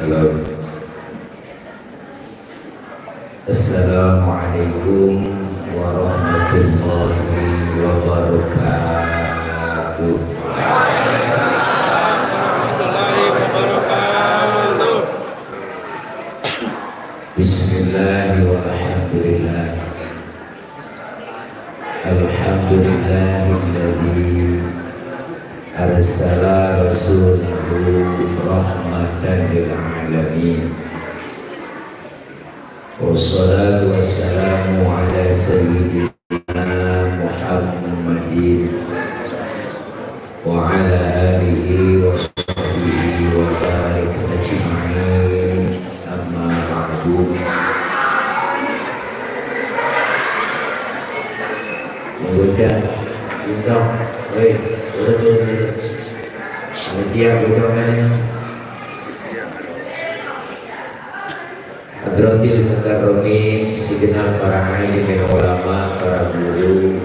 Halo. Assalamualaikum warahmatullahi wabarakatuh. Bismillahirrahmanirrahim. Alhamdulillahilladzi arsala rasulahu rahmatan lil alamin. Wassalatu wassalamu ala sayyidina Muhammadin wa ala alihi wa sahbihi wa barik ajma'in. Amma ba'du. Bocah, bintang, hei, urut-urut, dia bocahnya. Hadratil mukarramin, segenap para alim dan ulama, para guru,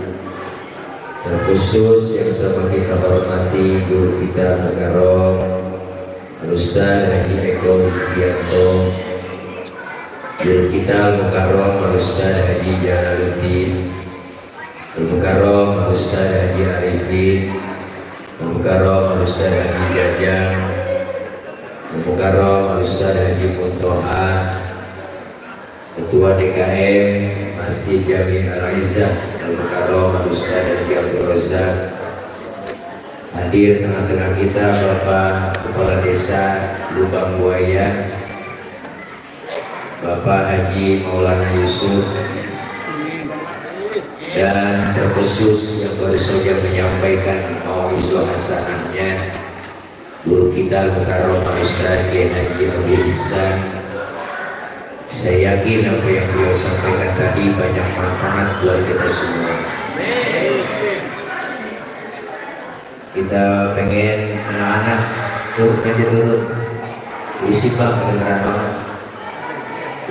terkhusus yang sama kita hormati guru kita mukarram Al-Ustaz Haji Eko Wistianto, guru kita mukarram Al-Ustaz Haji Jalaluddin, Al-Mukarram Al-Ustaz Haji Arifin, Al-Mukarram Al-Ustaz Haji Jajang, Al-Mukarram Al-Ustaz Haji Muntoha, Ketua DKM Masjid Jami Al-Izzah Al-Mukarram Al-Ustaz Haji Abdul Razak, hadir tengah-tengah kita Bapak Kepala Desa Lubang Buaya, Bapak Haji Maulana Yusuf, dan terkhusus yang baru saja menyampaikan mau'izah hasanahnya guru kita Mukarram Ustaz Kiai Haji Abu Ihsan. Saya yakin apa yang beliau sampaikan tadi banyak manfaat buat kita semua. Kita pengen anak-anak turun aja, turun berisik bang, kedengeran banget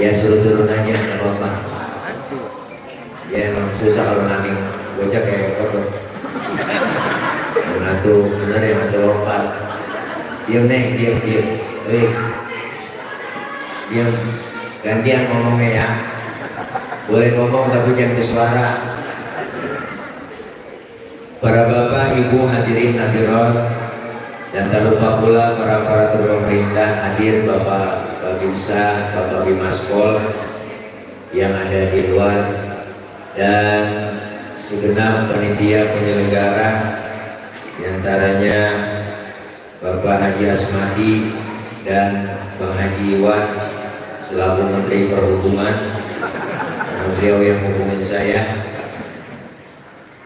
ya, suruh turun aja nggak apa-apa ya. Emang susah kalau nanti bocah kayak kodok yang tuh bener yang satu lompat. Diam neng, diam, hei diam, gantian ngomongnya ya, boleh ngomong tapi jangan bersuara. Para bapak, ibu, hadirin hadirat, dan tak lupa pula para aparatur pemerintah hadir, Bapak Babinsa, Bapak Bimaspol yang ada di luar, dan segenap panitia penyelenggara, diantaranya Bapak Haji Asmadi dan Bang Haji Iwan selaku Menteri Perhubungan, beliau yang hubungin saya.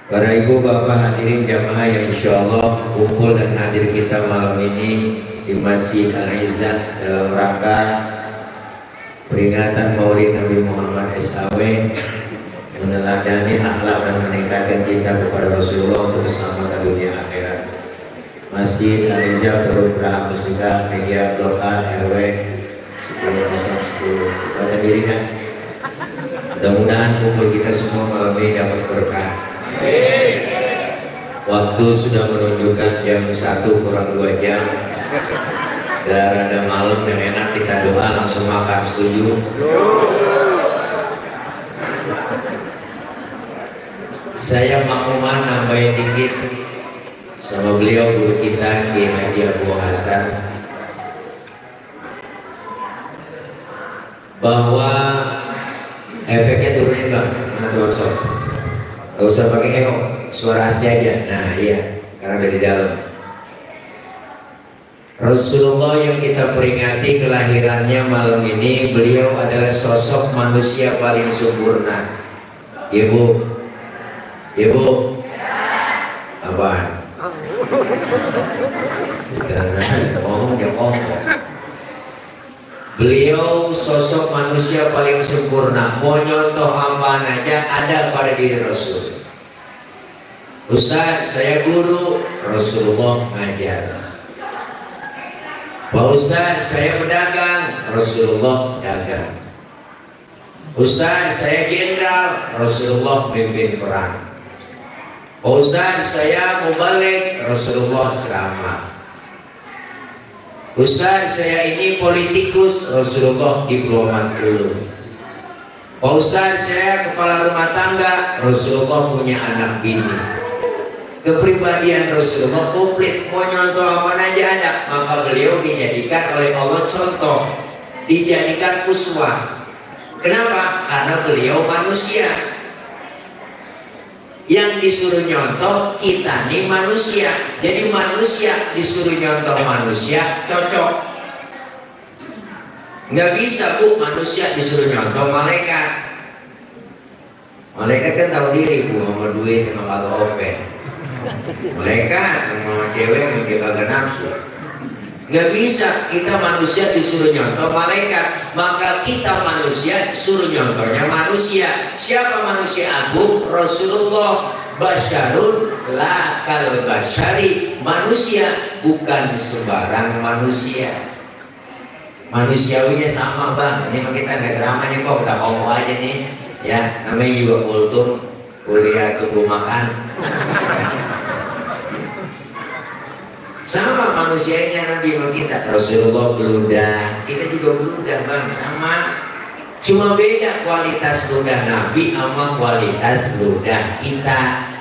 Para ibu bapak hadirin jamaah yang insya Allah kumpul dan hadir kita malam ini di Masjid Al-Izzah dalam rangka peringatan Maulid Nabi Muhammad SAW, meneladani akhlak dan meningkatkan cinta kepada Rasulullah untuk keselamatan dunia akhirat. Masjid Al-Izzah Perumgerak Muslimat Media Blok A RW 1010. Pada diri kan? Mudah-mudahan kumpul kita semua malam ini dapat berkah. Waktu sudah menunjukkan jam 1 kurang 2 jam. Dan ada malam yang enak, kita doa langsung makan. Setuju? Saya makluman nambahin dikit sama beliau guru kita Kiai Haji Abu Hasan, bahwa efeknya turunin bang, mana tuh sob? Gak usah pakai echo, suara asli aja. Nah iya, karena dari dalam. Rasulullah yang kita peringati kelahirannya malam ini, beliau adalah sosok manusia paling sempurna. Ya bu, ya bu, apaan? Ngomong ya ngomong. Beliau sosok manusia paling sempurna. Mau nyontoh apaan aja ada pada diri Rasul. Ustaz, saya guru, Rasulullah ngajar. Pak Ustaz, saya pedagang, Rasulullah dagang. Ustaz, saya jenderal, Rasulullah pimpin perang. Pak Ustaz, saya mubalik, Rasulullah ceramah. Ustaz, saya ini politikus. Rasulullah diplomat dulu. Pak Ustaz, saya kepala rumah tangga. Rasulullah punya anak bini. Kepribadian Rasulullah komplit, mau nyontoh apa aja ada. Maka beliau dijadikan oleh Allah contoh, dijadikan uswah. Kenapa? Karena beliau manusia. Yang disuruh nyontoh kita nih manusia. Jadi manusia disuruh nyontoh manusia cocok. Nggak bisa Bu, manusia disuruh nyontoh malaikat. Malaikat kan tahu diri Bu, sama duit sama kalau open. Malaikat sama cewek mungkin agak nafsu. Nggak bisa, kita manusia disuruh nyontoh malaikat. Maka kita manusia suruh nyontohnya manusia. Siapa manusia agung? Rasulullah. Basyarun lakal basyari. Manusia bukan sembarang manusia. Manusiawinya sama Bang. Ini kita nggak ceramah nih kok, kita ngomong aja nih. Ya, namanya juga kultur, kuliah tunggu makan. Sama manusianya Nabi sama kita. Rasulullah beludah, kita juga beludah Bang, sama. Cuma beda kualitas ludah Nabi sama kualitas ludah kita.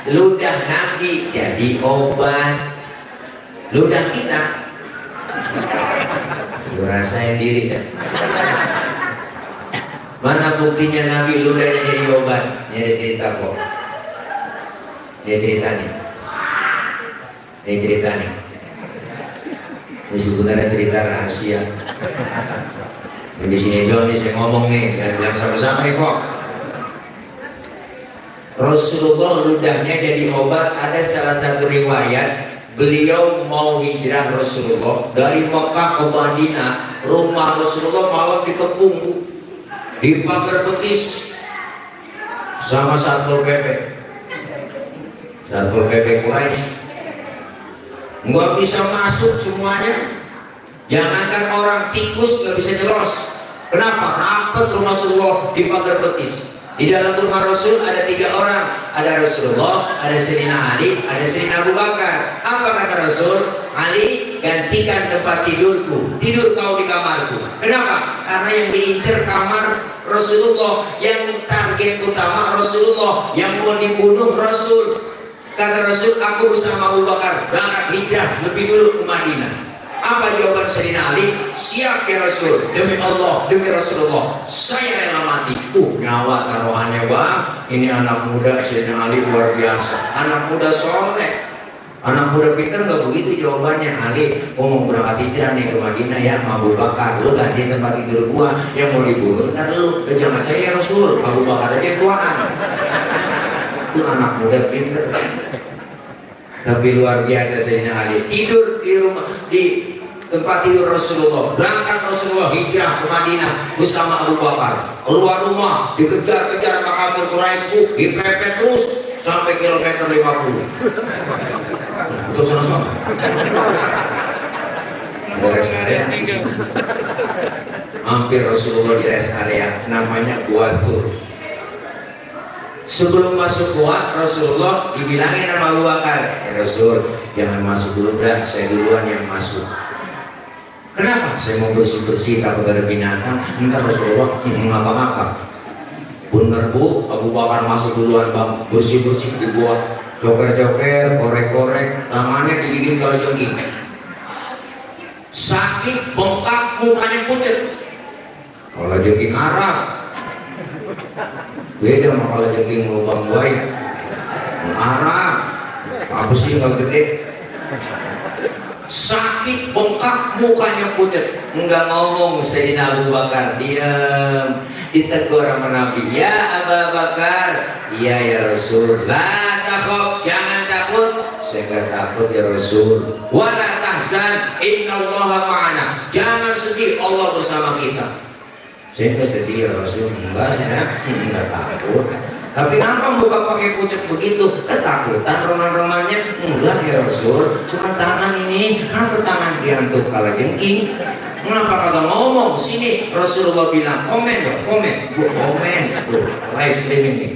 Ludah Nabi jadi obat, ludah kita lu rasain diri kan. Mana buktinya Nabi ludahnya jadi obat? Ini ada cerita kok. Ini cerita nih. Ini cerita nih. Ini sebenarnya cerita rahasia. Di sini dong nih saya ngomong nih, dan bilang sama-sama nih kok. Rasulullah ludahnya jadi obat. Ada salah satu riwayat beliau mau hijrah Rasulullah dari Mekah ke Madinah. Rumah Rasulullah malam dikepung di pagar betis sama Satpol PP. Satpol PP Quraisy nggak bisa masuk semuanya. Jangankan orang tikus nggak bisa jelas. Kenapa? Rapat rumah Rasulullah di pagar betis. Di dalam rumah Rasul ada 3 orang. Ada Rasulullah, ada Sayyidina Ali, ada Sayyidina Abu Bakar. Apa kata Rasul? Ali, gantikan tempat tidurku. Tidur kau di kamarku. Kenapa? Karena yang diincar kamar Rasulullah, yang target utama Rasulullah, yang mau dibunuh Rasul. Kata Rasul, aku bersama Abu Bakar berangkat hijrah lebih dulu ke Madinah. Apa jawaban Sayyidina Ali? Siap ya Rasul, demi Allah, demi Rasulullah, saya rela mati. Nyawa taruhannya Bang. Ini anak muda Sayyidina Ali luar biasa. Anak muda soleh, anak muda pintar nggak begitu jawabannya. Ali, mau berangkat hijrah nih ke Madinah ya, Abu Bakar, lu ganti tempat tidur gua. Yang mau dibunuh ntar lu, jangan saya ya Rasul. Abu Bakar aja tuaan. Itu anak muda pintar. Tapi luar biasa Sayyidina Ali tidur di rumah, di tempat tidur Rasulullah. Berangkat Rasulullah hijrah ke Madinah bersama Abu Bakar. Keluar rumah dikejar-kejar kafir Quraisy, dipepet terus sampai kilometer 50. Untuk sama-sama. Ada rest area. Hampir Rasulullah di rest area, namanya Gua Thur. Sebelum masuk gua, Rasulullah dibilangin sama Abu Bakar, ya Rasul, jangan masuk dulu dah, saya duluan yang masuk. Kenapa? Saya mau bersih-bersih, takut ada binatang. Entar Rasulullah ngapa-ngapa. Bener Bu, Abu Bakar masuk duluan Bang, bersih-bersih di gua, joker-joker, korek-korek, tangannya digigit kalau jogging. Sakit, bengkak, mukanya pucet. Kalau jogging Arab beda sama kalau jogging lubang buaya. Arab apa sih nggak gede. Sakit, bengkak, mukanya pucat, nggak ngomong. Sayyidina Abu Bakar diam. Ditegur sama Nabi, ya Abu Bakar, iya ya Rasul. La takhaf, jangan takut. Saya nggak takut ya Rasul. Wala tahzan, innallaha ma'ana. Jangan sedih, Allah bersama kita. Saya nggak sedih ya Rasul. Enggak, saya nggak takut. Tapi kenapa muka pakai pucat begitu? Ketakutan roman-romannya? Enggak ya Rasul, cuma tangan ini. Kenapa tangan diantuk kala jengking? Kenapa kagak ngomong? Sini Rasulullah bilang, komen dong, komen. Bu, komen. Tuh, live streaming nih.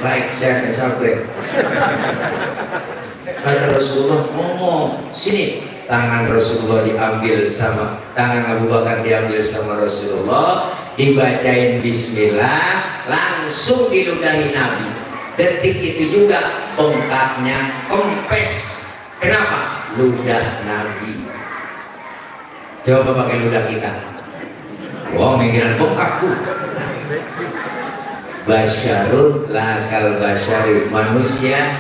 Like, share, dan subscribe. Kata Rasulullah ngomong, sini tangan Rasulullah diambil sama tangan Abu Bakar, diambil sama Rasulullah, dibacain bismillah, langsung diludahi Nabi. Detik itu juga bengkaknya kempes. Kenapa? Ludah Nabi. Coba pakai ludah kita. Wah, mikiran bengkakku. Basyarun lakal basyari, manusia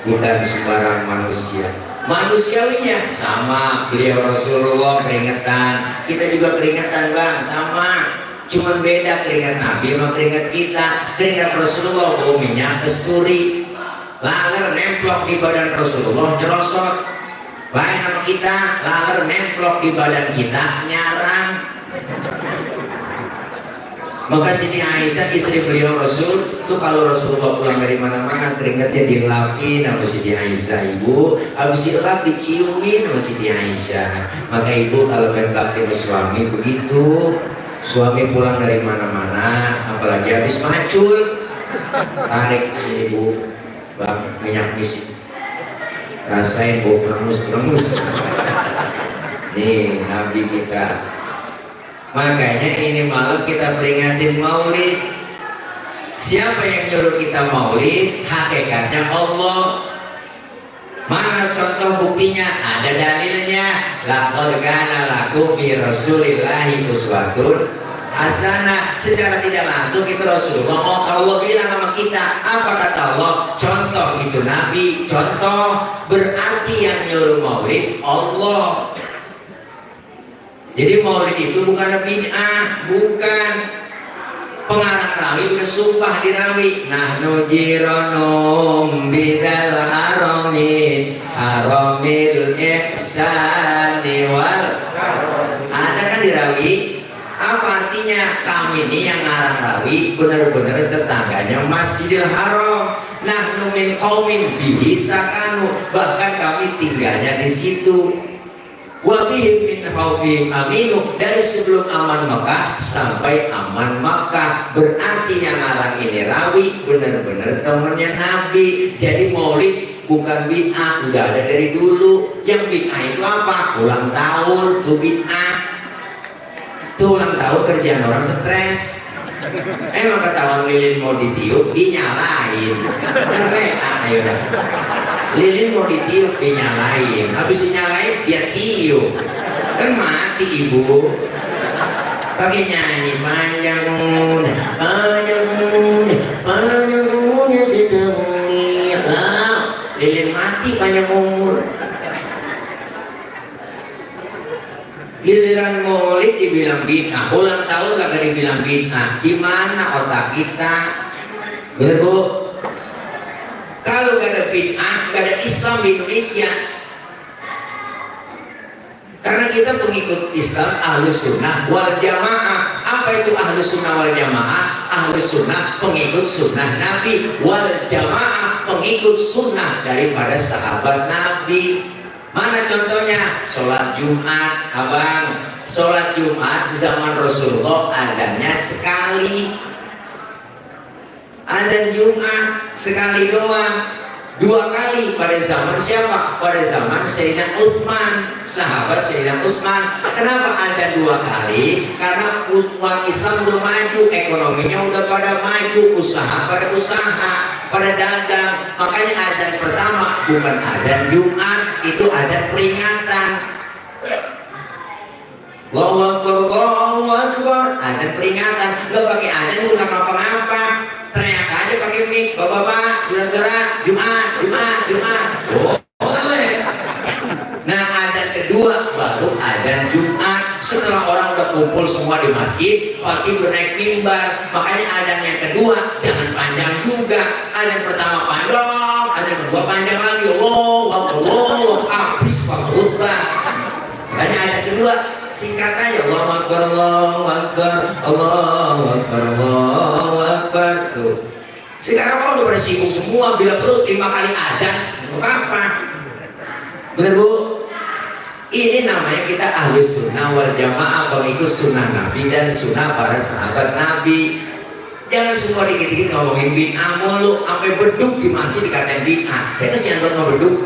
bukan sembarang manusia. Manusiawinya sama, beliau Rasulullah keringetan, kita juga keringetan bang, sama. Cuman beda keringat Nabi sama keringat kita. Keringat Rasulullah bau minyak kasturi, laler nemplok di badan Rasulullah nyerosot. Lain sama kita, laler nemplok di badan kita nyarang. Maka Siti Aisyah istri beliau Rasul tuh kalau Rasulullah pulang dari mana-mana keringatnya dilapin sama Siti Aisyah, ibu habis dilap diciumin sama Siti Aisyah. Maka ibu kalau main bakti sama suami begitu, suami pulang dari mana-mana apalagi habis macul, tarik sini bu bang minyak misi, rasain bu, peremus nih Nabi kita. Makanya ini malam kita peringatin maulid. Siapa yang nyuruh kita maulid? Hakikatnya Allah. Mana contoh buktinya? Ada dalilnya. Laqad kana lakum fi Rasulillahi uswatun hasanah. Secara tidak langsung itu Rasulullah, oh Allah bilang sama kita, apa kata Allah? Contoh itu Nabi, contoh. Berarti yang nyuruh maulid Allah. Jadi maulid itu bukan bid'ah, bukan. Pengarang rawi udah sumpah di rawi, nahnu jiranum bidal haramil ihsani wal. Ada kan di rawi? Apa artinya? Kami ini yang ngarang rawi benar-benar tetangganya Masjidil Haram. Nahnu min qaumin bihi sakanu, bahkan kami tinggalnya di situ. Wabihim min khawfihim aminu, dari sebelum aman Makkah sampai aman Makkah. Berarti yang ngarang ini rawi benar-benar temannya Nabi. Jadi maulid bukan bid'ah, udah ada dari dulu. Yang bid'ah itu apa? Ulang tahun tuh bid'ah. Tuh ulang tahun kerjaan orang stres. Emang ketahuan lilin mau ditiup dinyalain. Kan ayo dah. Lilin mau ditiup dinyalain, habis dinyalain dia tiup, kan mati ibu. Pakai nyanyi panjang umurnya si temui lah, lilin mati panjang umur. Giliran maulid dibilang bid'ah, ulang tahun kagak dibilang bid'ah. Di mana otak kita? Bener bu? Kalau gak ada bid'ah, gak ada Islam di Indonesia. Karena kita pengikut Islam Ahlus Sunnah wal Jamaah. Apa itu Ahlus Sunnah wal Jamaah? Ahlus Sunnah pengikut sunnah Nabi, wal Jamaah pengikut sunnah daripada sahabat Nabi. Mana contohnya? Sholat Jumat, abang. Sholat Jumat zaman Rasulullah adanya sekali. Adzan Jumat sekali doang. 2 kali pada zaman siapa? Pada zaman Sayyidina Utsman, sahabat Sayyidina Utsman. Kenapa adzan 2 kali? Karena umat Islam udah maju, ekonominya udah pada maju, usaha pada usaha, pada dagang. Makanya adzan pertama bukan adzan Jumat, itu adzan peringatan. Allahu Akbar, Allahu Akbar, adzan peringatan. Gak pakai adzan bukan apa-apa. Teriak aja pakai mic, bapak-bapak, saudara-saudara, Jumat, Jumat, Jumat. Oh, boleh. Nah, adzan kedua baru adzan Jumat. Setelah orang udah kumpul semua di masjid, khatib naik mimbar. Makanya adzan yang kedua jangan panjang juga. Adzan pertama panjang, adzan kedua panjang lagi. Allah, habis khutbah. Makanya adzan kedua singkat aja, Allahu Akbar, Allahu Akbar, Allahu Akbar, Allahu Akbar. Tuh. Sekarang orang udah pada sibuk semua, bila perlu 5 kali adzan, apa? Bener bu? Ini namanya kita Ahlus Sunnah wal Jamaah, pengikut sunnah Nabi dan sunnah para sahabat Nabi. Jangan semua dikit-dikit ngomongin bid'ah mulu, sampai beduk di masjid dikatain bid'ah. Saya kesian banget sama beduk.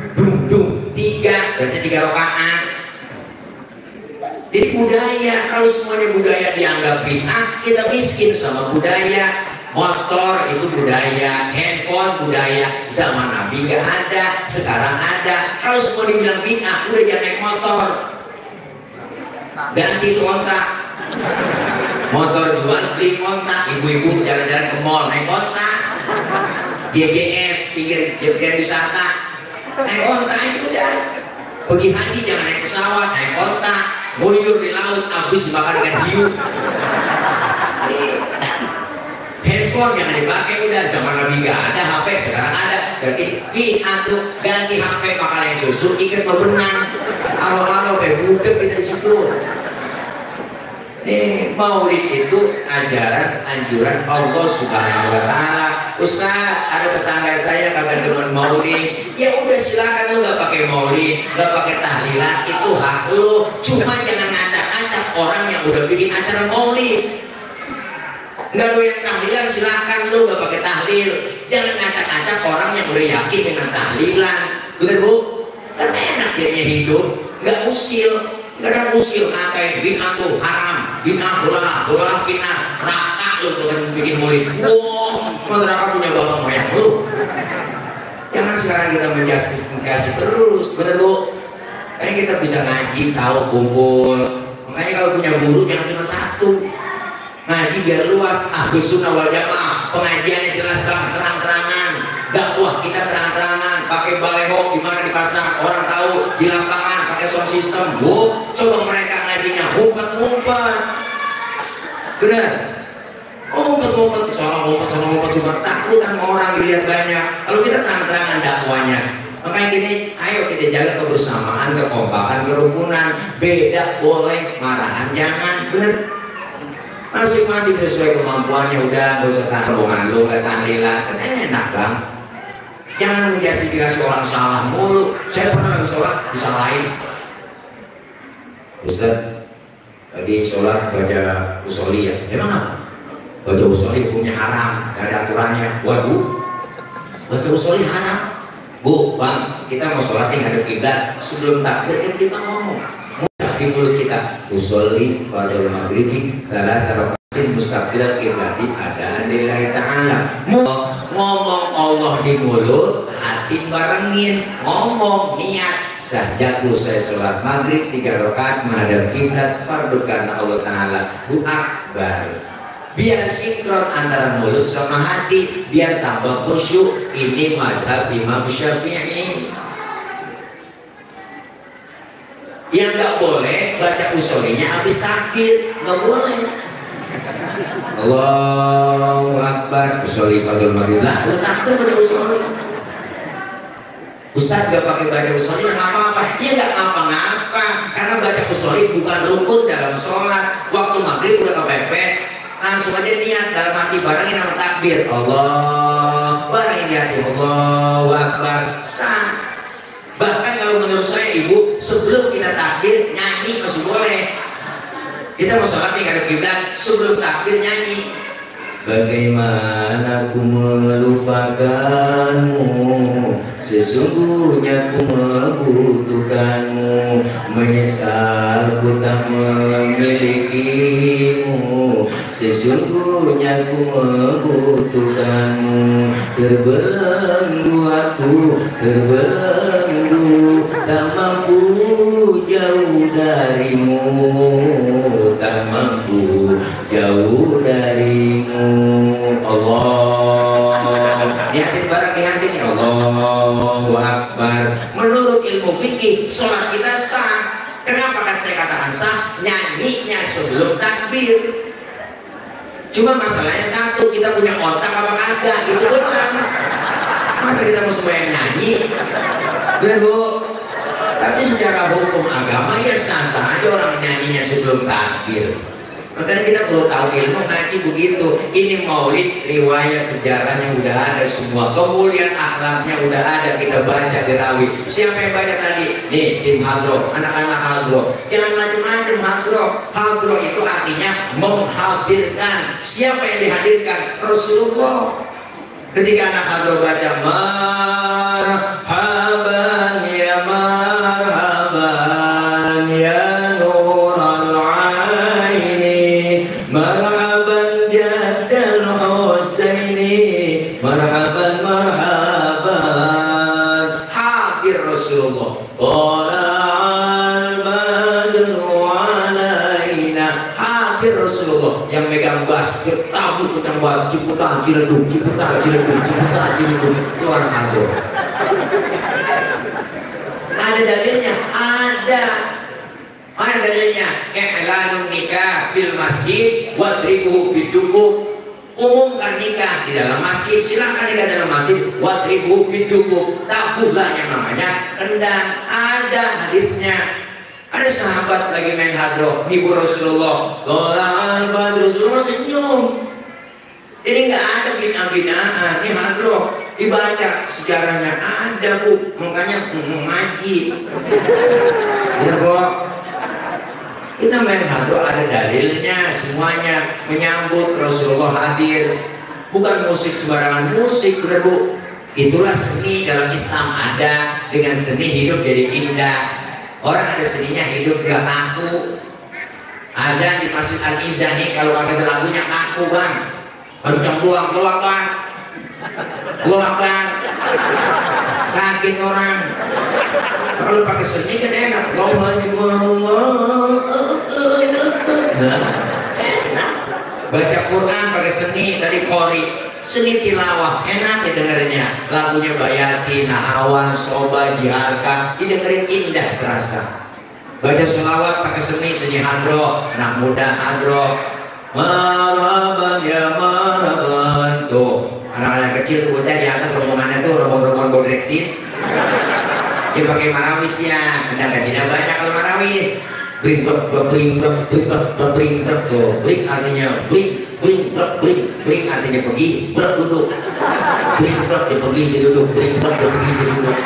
tiga, berarti 3 rakaat. Jadi budaya, kalau semuanya budaya dianggap bid'ah, kita miskin sama budaya. Motor itu budaya, handphone budaya, zaman Nabi nggak ada, sekarang ada. Kalau semua dibilang bid'ah, udah jangan naik motor, ganti itu ontak. Motor jual beli kontak, ibu-ibu jalan-jalan ke mall naik kontak, JJS pinggir wisata naik kontak itu udah. Pergi haji jangan naik pesawat, naik kontak. Buyur di laut habis dimakan ikan hiu. Handphone jangan dipakai, udah zaman Nabi nggak ada, HP sekarang ada. Berarti tuh ganti HP makan yang susu, ikan bebenang, alo-alo budek kita di situ. Maulid itu ajaran anjuran Allah Subhanahu wa Ta'ala. Ustaz, ada tetangga saya kagak demen maulid. Ya udah silakan, lu nggak pakai maulid, nggak pakai tahlilan, itu hak lu. Cuma jangan ngacak-ngacak orang yang udah bikin acara maulid. Nggak doyan tahlilan, silakan, lu nggak pakai tahlil. Jangan ngacak-ngacak orang yang udah yakin dengan tahlilan. Bener bu? Kan enak jadinya hidup, nggak usil. Nggak ada usil ngatain bid'ah tuh haram, bid'ah bola bid'ah raka lu tuh kan bikin maulid. Wow, raka punya bapak moyang lu. Jangan sekarang kita menjustifikasi terus, bener bu? Kayaknya kita bisa ngaji, tahu, kumpul. Makanya kalau punya guru jangan cuma satu. Ngaji biar luas, Ahlus Sunnah wal Jamaah, pengajiannya jelas bang, terang-terangan. Dakwah kita terang-terangan, pakai baleho di mana dipasang, orang tahu, di lapangan pakai sound system. Wow, coba mereka ngajinya ngumpet-ngumpet. Bener? Ngumpet-ngumpet, soal ngumpet cuma takut sama orang dilihat banyak. Kalau kita terang-terangan dakwanya, makanya gini, ayo kita jaga kebersamaan, kekompakan, kerukunan. Beda boleh, marahan jangan. Bener? Masing-masing sesuai kemampuannya, udah gak usah taruhan lu, gak tahlilan, kan enak bang. Jangan menjustifikasi orang salah mulu. Saya pernah lagi sholat disalahin. Ustaz, tadi sholat baca usoli ya? Emang apa? Baca usoli hukumnya haram, gak ada aturannya. Waduh, baca usoli haram. Bu, bang, kita mau sholat yang ada kiblat. Sebelum takbir kan kita ngomong. Di mulut kita usolli pada maghribi salah tarokatin mustaqbilan kiblati ada lillahi ta'ala. Ngomong Allah di mulut, hati barengin. Ngomong niat sahjaku saya sholat maghrib 3 rakaat menghadap kiblat fardu karena Allah Ta'ala hu akbar. Biar sinkron antara mulut sama hati, biar tambah khusyuk. Ini madhab Imam Syafi'i. Yang nggak boleh baca usolinya habis takbir, nggak boleh. Allahu Akbar, usoli fardhu maghrib lah, lu takbir baca usoli. Ustaz nggak pakai baca usoli nggak apa-apa, dia nggak ngapa-ngapa, karena baca usoli bukan rukun dalam sholat. Waktu maghrib udah kepepet, langsung aja niat dalam hati barengin sama takbir. Allah, barengin di hati, Allahu Akbar, sah. Bahkan kalau menurut saya ibu, sebelum kita takbir nyanyi masih boleh. Kita mau sholat nih ada kiblat, sebelum takbir nyanyi. Bagaimana ku melupakanmu, sesungguhnya ku membutuhkanmu, menyesal ku tak memilikimu, sesungguhnya ku membutuhkanmu. Terbelenggu aku, terbelenggu, tak mampu jauh darimu, tak mampu jauh darimu. Allah, niatin barang di hati, Allahu Akbar. Menurut ilmu fikih, sholat kita sah. Kenapa kan saya katakan sah? nyanyinya sebelum takbir. Cuma masalahnya satu, kita punya otak apa kagak, gitu doang. Masa kita mau sembahyang nyanyi? Bener Bu? Tapi secara hukum agama ya sah-sah aja orang nyanyinya sebelum takbir. Makanya kita perlu tahu ilmu ngaji begitu. Ini maulid, riwayat sejarahnya udah ada semua, kemuliaan akhlaknya udah ada, kita baca di rawi. Siapa yang baca tadi? Nih tim hadroh, anak-anak hadroh. Jangan macam-macam hadroh. Hadroh itu artinya menghadirkan. Siapa yang dihadirkan? Rasulullah. Ketika anak hadroh baca marhaban ya marhaban ya nural aini, marhaban jaddal husaini, marhaban marhaban, hadir Rasulullah. Qala'al badru alaina, hadir Rasulullah. Yang megang bass tabu kutang buat ciputan ciledug, ciputan ciledug, ciputan ciledug, itu orang hadroh. Ada dalilnya, ada dalilnya. I'lanun nikah fil masjid wadribuhu bidufuk, umumkan nikah di dalam masjid, silakan nikah dalam masjid, wadribuhu bidufuk, tabuhlah yang namanya kendang. Ada hadisnya. Ada sahabat lagi main hadroh, hibur Rasulullah, tola'al badru, Rasulullah senyum. Jadi nggak ada bid'ah-bid'ahan, ini hadroh. Dibaca sejarahnya ada Bu, makanya ngaji. Bener kok. Kita main hadroh ada dalilnya, semuanya menyambut Rasulullah hadir. Bukan musik sembarangan musik, bener Bu. Itulah seni dalam Islam ada, dengan seni hidup jadi indah. Orang ada seninya hidup gak kaku. Ada di Masjid Al-Izzah nih, kalau pakai lagunya kaku Bang, kencang doang Bang, kaget orang. Kalau pakai seni kan enak, enak. Baca Quran pakai seni, tadi qori, seni tilawah, enak didengarnya. Lagunya Bayati, Nahawan, Soba, Jiharka, didengerin indah terasa. Baca sholawat pakai seni hadroh, anak muda hadroh. Marhaban ya marhaban. Tuh, anak-anak kecil tuh bocah di atas rombongannya tuh, rombongan bodreksin. Dia pakai marawis dia, kadang-kadang banyak kalau marawis. Bring tuh, bring artinya bring artinya pergi, duduk. Bring dia pergi dia duduk, bring dia pergi dia duduk.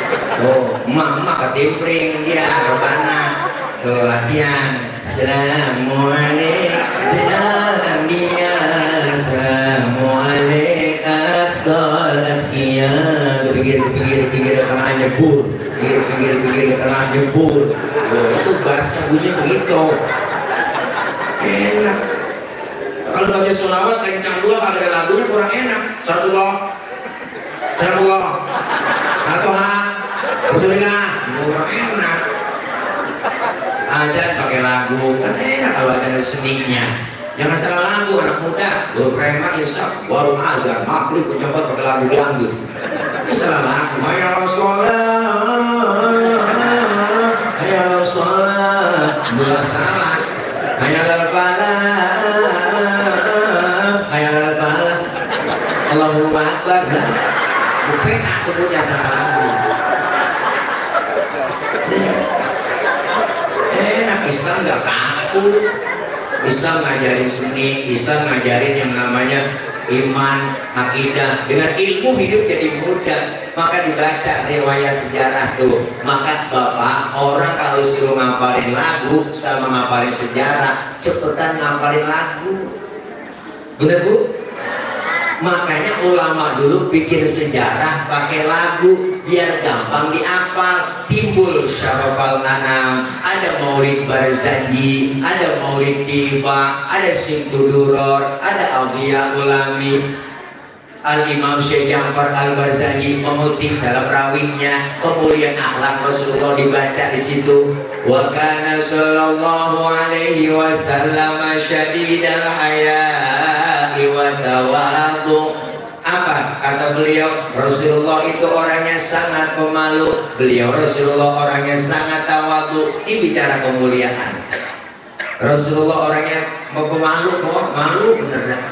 Oh, emak ketimpring dia, rebana. Tuh latihan. Assalamualaikum, salam dia, assalamualaikum, asqal asqiya. Pikir tengah nyebur, pikir tengah nyebur. Oh, itu bahasnya bunyi begitu. Enak. Kalau baca sholawat kencang dua, kalau ada lagunya kurang enak. Satu Rasulullah, kurang enak. Adan pakai lagu kan enak kalau ada seninya. Jangan salah lagu anak muda, baru preman isap, baru azan, maghrib mencoba pakai lagu dangdut. Ini salah lagu. Ya Rasulullah, bukan salah. Hayal falah, Allahu Akbar. Bukan aku punya salah lagu. Islam gak kaku. Islam ngajarin seni, Islam ngajarin yang namanya iman, akidah. Dengan ilmu hidup jadi mudah. Maka dibaca riwayat sejarah tuh. Maka Bapak, orang kalau suruh ngapalin lagu sama ngapalin sejarah, cepetan ngapalin lagu. Bener Bu? Makanya ulama dulu bikin sejarah pakai lagu biar gampang diapal. Timbul Syarafal Anam, ada Maulid Barzanji, ada Maulid Diba, ada Simtuduror, ada Awliya Ulami. Al-Imam Syekh Ja'far Al-Barzanji mengutip dalam rawinya kemuliaan akhlak Rasulullah dibaca di situ. Wa kana sallallahu alaihi wasallam syadidal haya'i wa tawadhu. Apa kata beliau? Rasulullah itu orangnya sangat pemalu. Beliau Rasulullah orangnya sangat tawadhu. Ini bicara kemuliaan. Rasulullah orangnya mau malu, malu bener dah.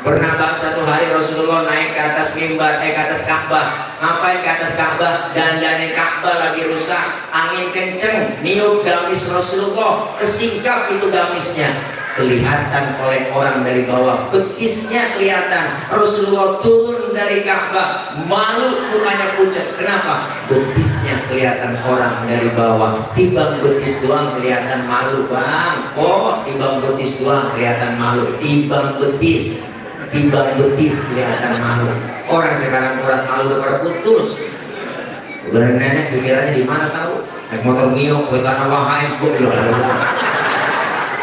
Pernah bang satu hari Rasulullah naik ke atas mimbar, ke atas Ka'bah. Ngapain ke atas Ka'bah? Dandanya Ka'bah lagi rusak, angin kenceng, niup gamis Rasulullah, kesingkap itu gamisnya. Kelihatan oleh orang dari bawah, betisnya kelihatan. Rasulullah turun dari Ka'bah, malu mukanya pucat. Kenapa? Betisnya kelihatan orang dari bawah. Timbang betis doang kelihatan malu bang. Oh, timbang betis doang kelihatan malu. Timbang betis kelihatan malu. Orang sekarang urat malu udah pada putus. Udah nenek pikirannya di mana tahu? Naik motor Mio, ke tanah wahai,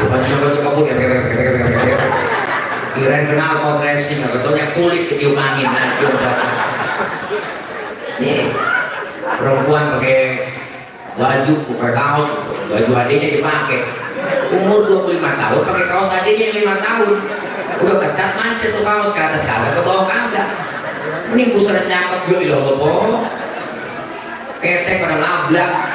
bukan siapa coba ya, kirain kenal mau racing, katanya kulit ketiup angin, nih perempuan pakai baju, pakai kaos, baju adiknya dipakai, umur 25 tahun pakai kaos adiknya yang 5 tahun, udah ketat macet tuh kaos ke atas kagak, ke bawah kagak, ini buset cakep gue bilang loh, ketek pada ngablak.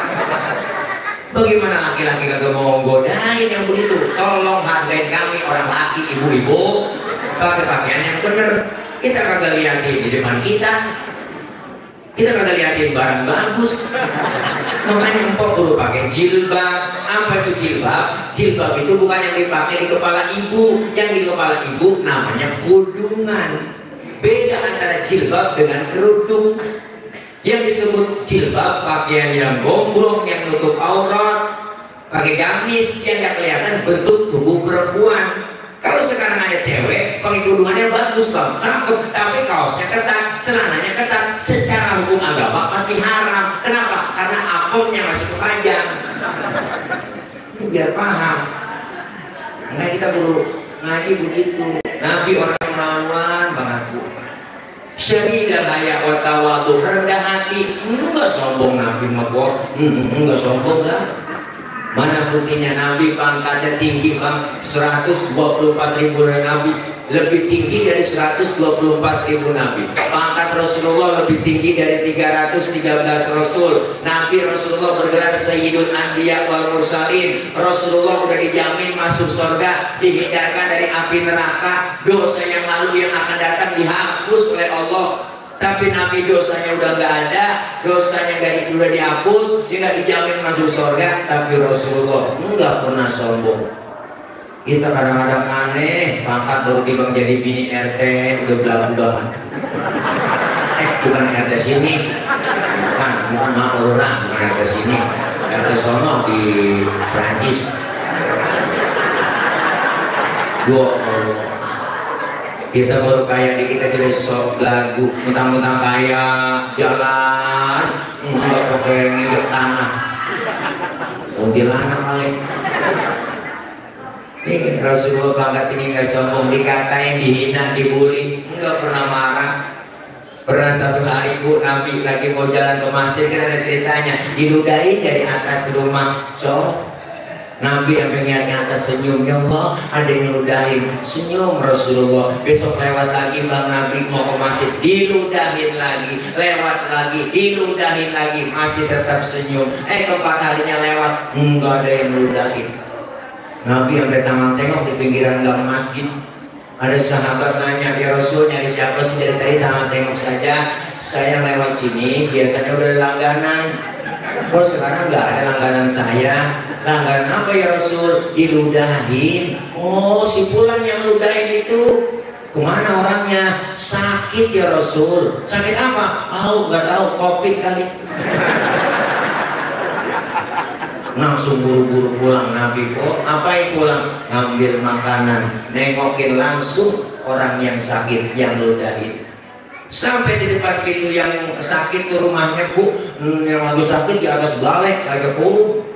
Bagaimana laki-laki kagak mau godain yang begitu? Tolong hargain kami orang laki, ibu-ibu, pakai pakaian yang bener. Kita kagak liatin di depan kita kagak liatin barang bagus. Makanya empok perlu pakai jilbab. Apa itu jilbab? Jilbab itu bukan yang dipakai di kepala ibu. Yang di kepala ibu namanya kudungan. Beda antara jilbab dengan kerudung. Yang disebut jilbab pakaian yang gombrong, yang nutup aurat, pakai gamis yang gak kelihatan bentuk tubuh perempuan. Kalau sekarang ada cewek pakai kudungannya bagus bang, cakep, tapi kaosnya ketat, celananya ketat, secara hukum agama masih haram. Kenapa? Karena apemnya masih kepanjang. Ini biar paham. Nah kita perlu ngaji begitu. Nabi orang lawan banget bu. Syahidal haya wa tawadu, rendah hati, enggak sombong Nabi mah kok, enggak sombong dah. Mana buktinya Nabi pangkatnya tinggi bang, 124.000 Nabi, lebih tinggi dari 124.000 Nabi. Pangkat Rasulullah lebih tinggi dari 313 Rasul. Nabi Rasulullah bergelar Sayyidul Anbiya wal Mursalin. Rasulullah udah dijamin masuk surga, dihindarkan dari api neraka. Dosa yang lalu yang akan datang dihapus oleh Allah. Tapi Nabi dosanya udah nggak ada, dosanya udah dihapus, dia nggak dijamin masuk surga. Tapi Rasulullah nggak pernah sombong. Kita kadang-kadang aneh, pangkat baru tiba jadi bini RT udah belagu banget. Bukan RT sini, bukan maaf lurah, bukan RT sini, RT sono di Prancis. Kita baru kaya di kita jadi sok lagu, mentang-mentang kaya jalan, nggak pakai nginjek tanah, kuntilanak paling. Nih Rasulullah pangkat ini nggak sombong, dikatain, dihina, dibully, nggak pernah marah. Pernah satu hari bu Nabi lagi mau jalan ke masjid, kan ada ceritanya, diludahin dari atas rumah cowok. Nabi yang pengen atas senyum, ya Allah ada yang ludahin, senyum Rasulullah. Besok lewat lagi bang Nabi mau ke masjid, diludahin lagi, lewat lagi, diludahin lagi, masih tetap senyum. Keempat harinya lewat, enggak ada yang ludahin. Nabi sampai tangan tengok di pinggiran gang masjid. Ada sahabat nanya, ya Rasul nyari siapa sih dari tadi tangan tengok saja. Saya lewat sini, biasanya udah langganan. Kok sekarang nggak ada langganan saya? Langganan apa ya Rasul? Diludahin. Oh si Fulan yang ludahin itu kemana orangnya? Sakit ya Rasul. Sakit apa? Nggak tahu, COVID kali. Langsung buru-buru pulang Nabi. Oh ngapain pulang? Ngambil makanan, nengokin langsung orang yang sakit, yang ludahin. Sampai di depan pintu yang sakit tuh rumahnya bu, yang lagi sakit di atas balai, lagi kurung,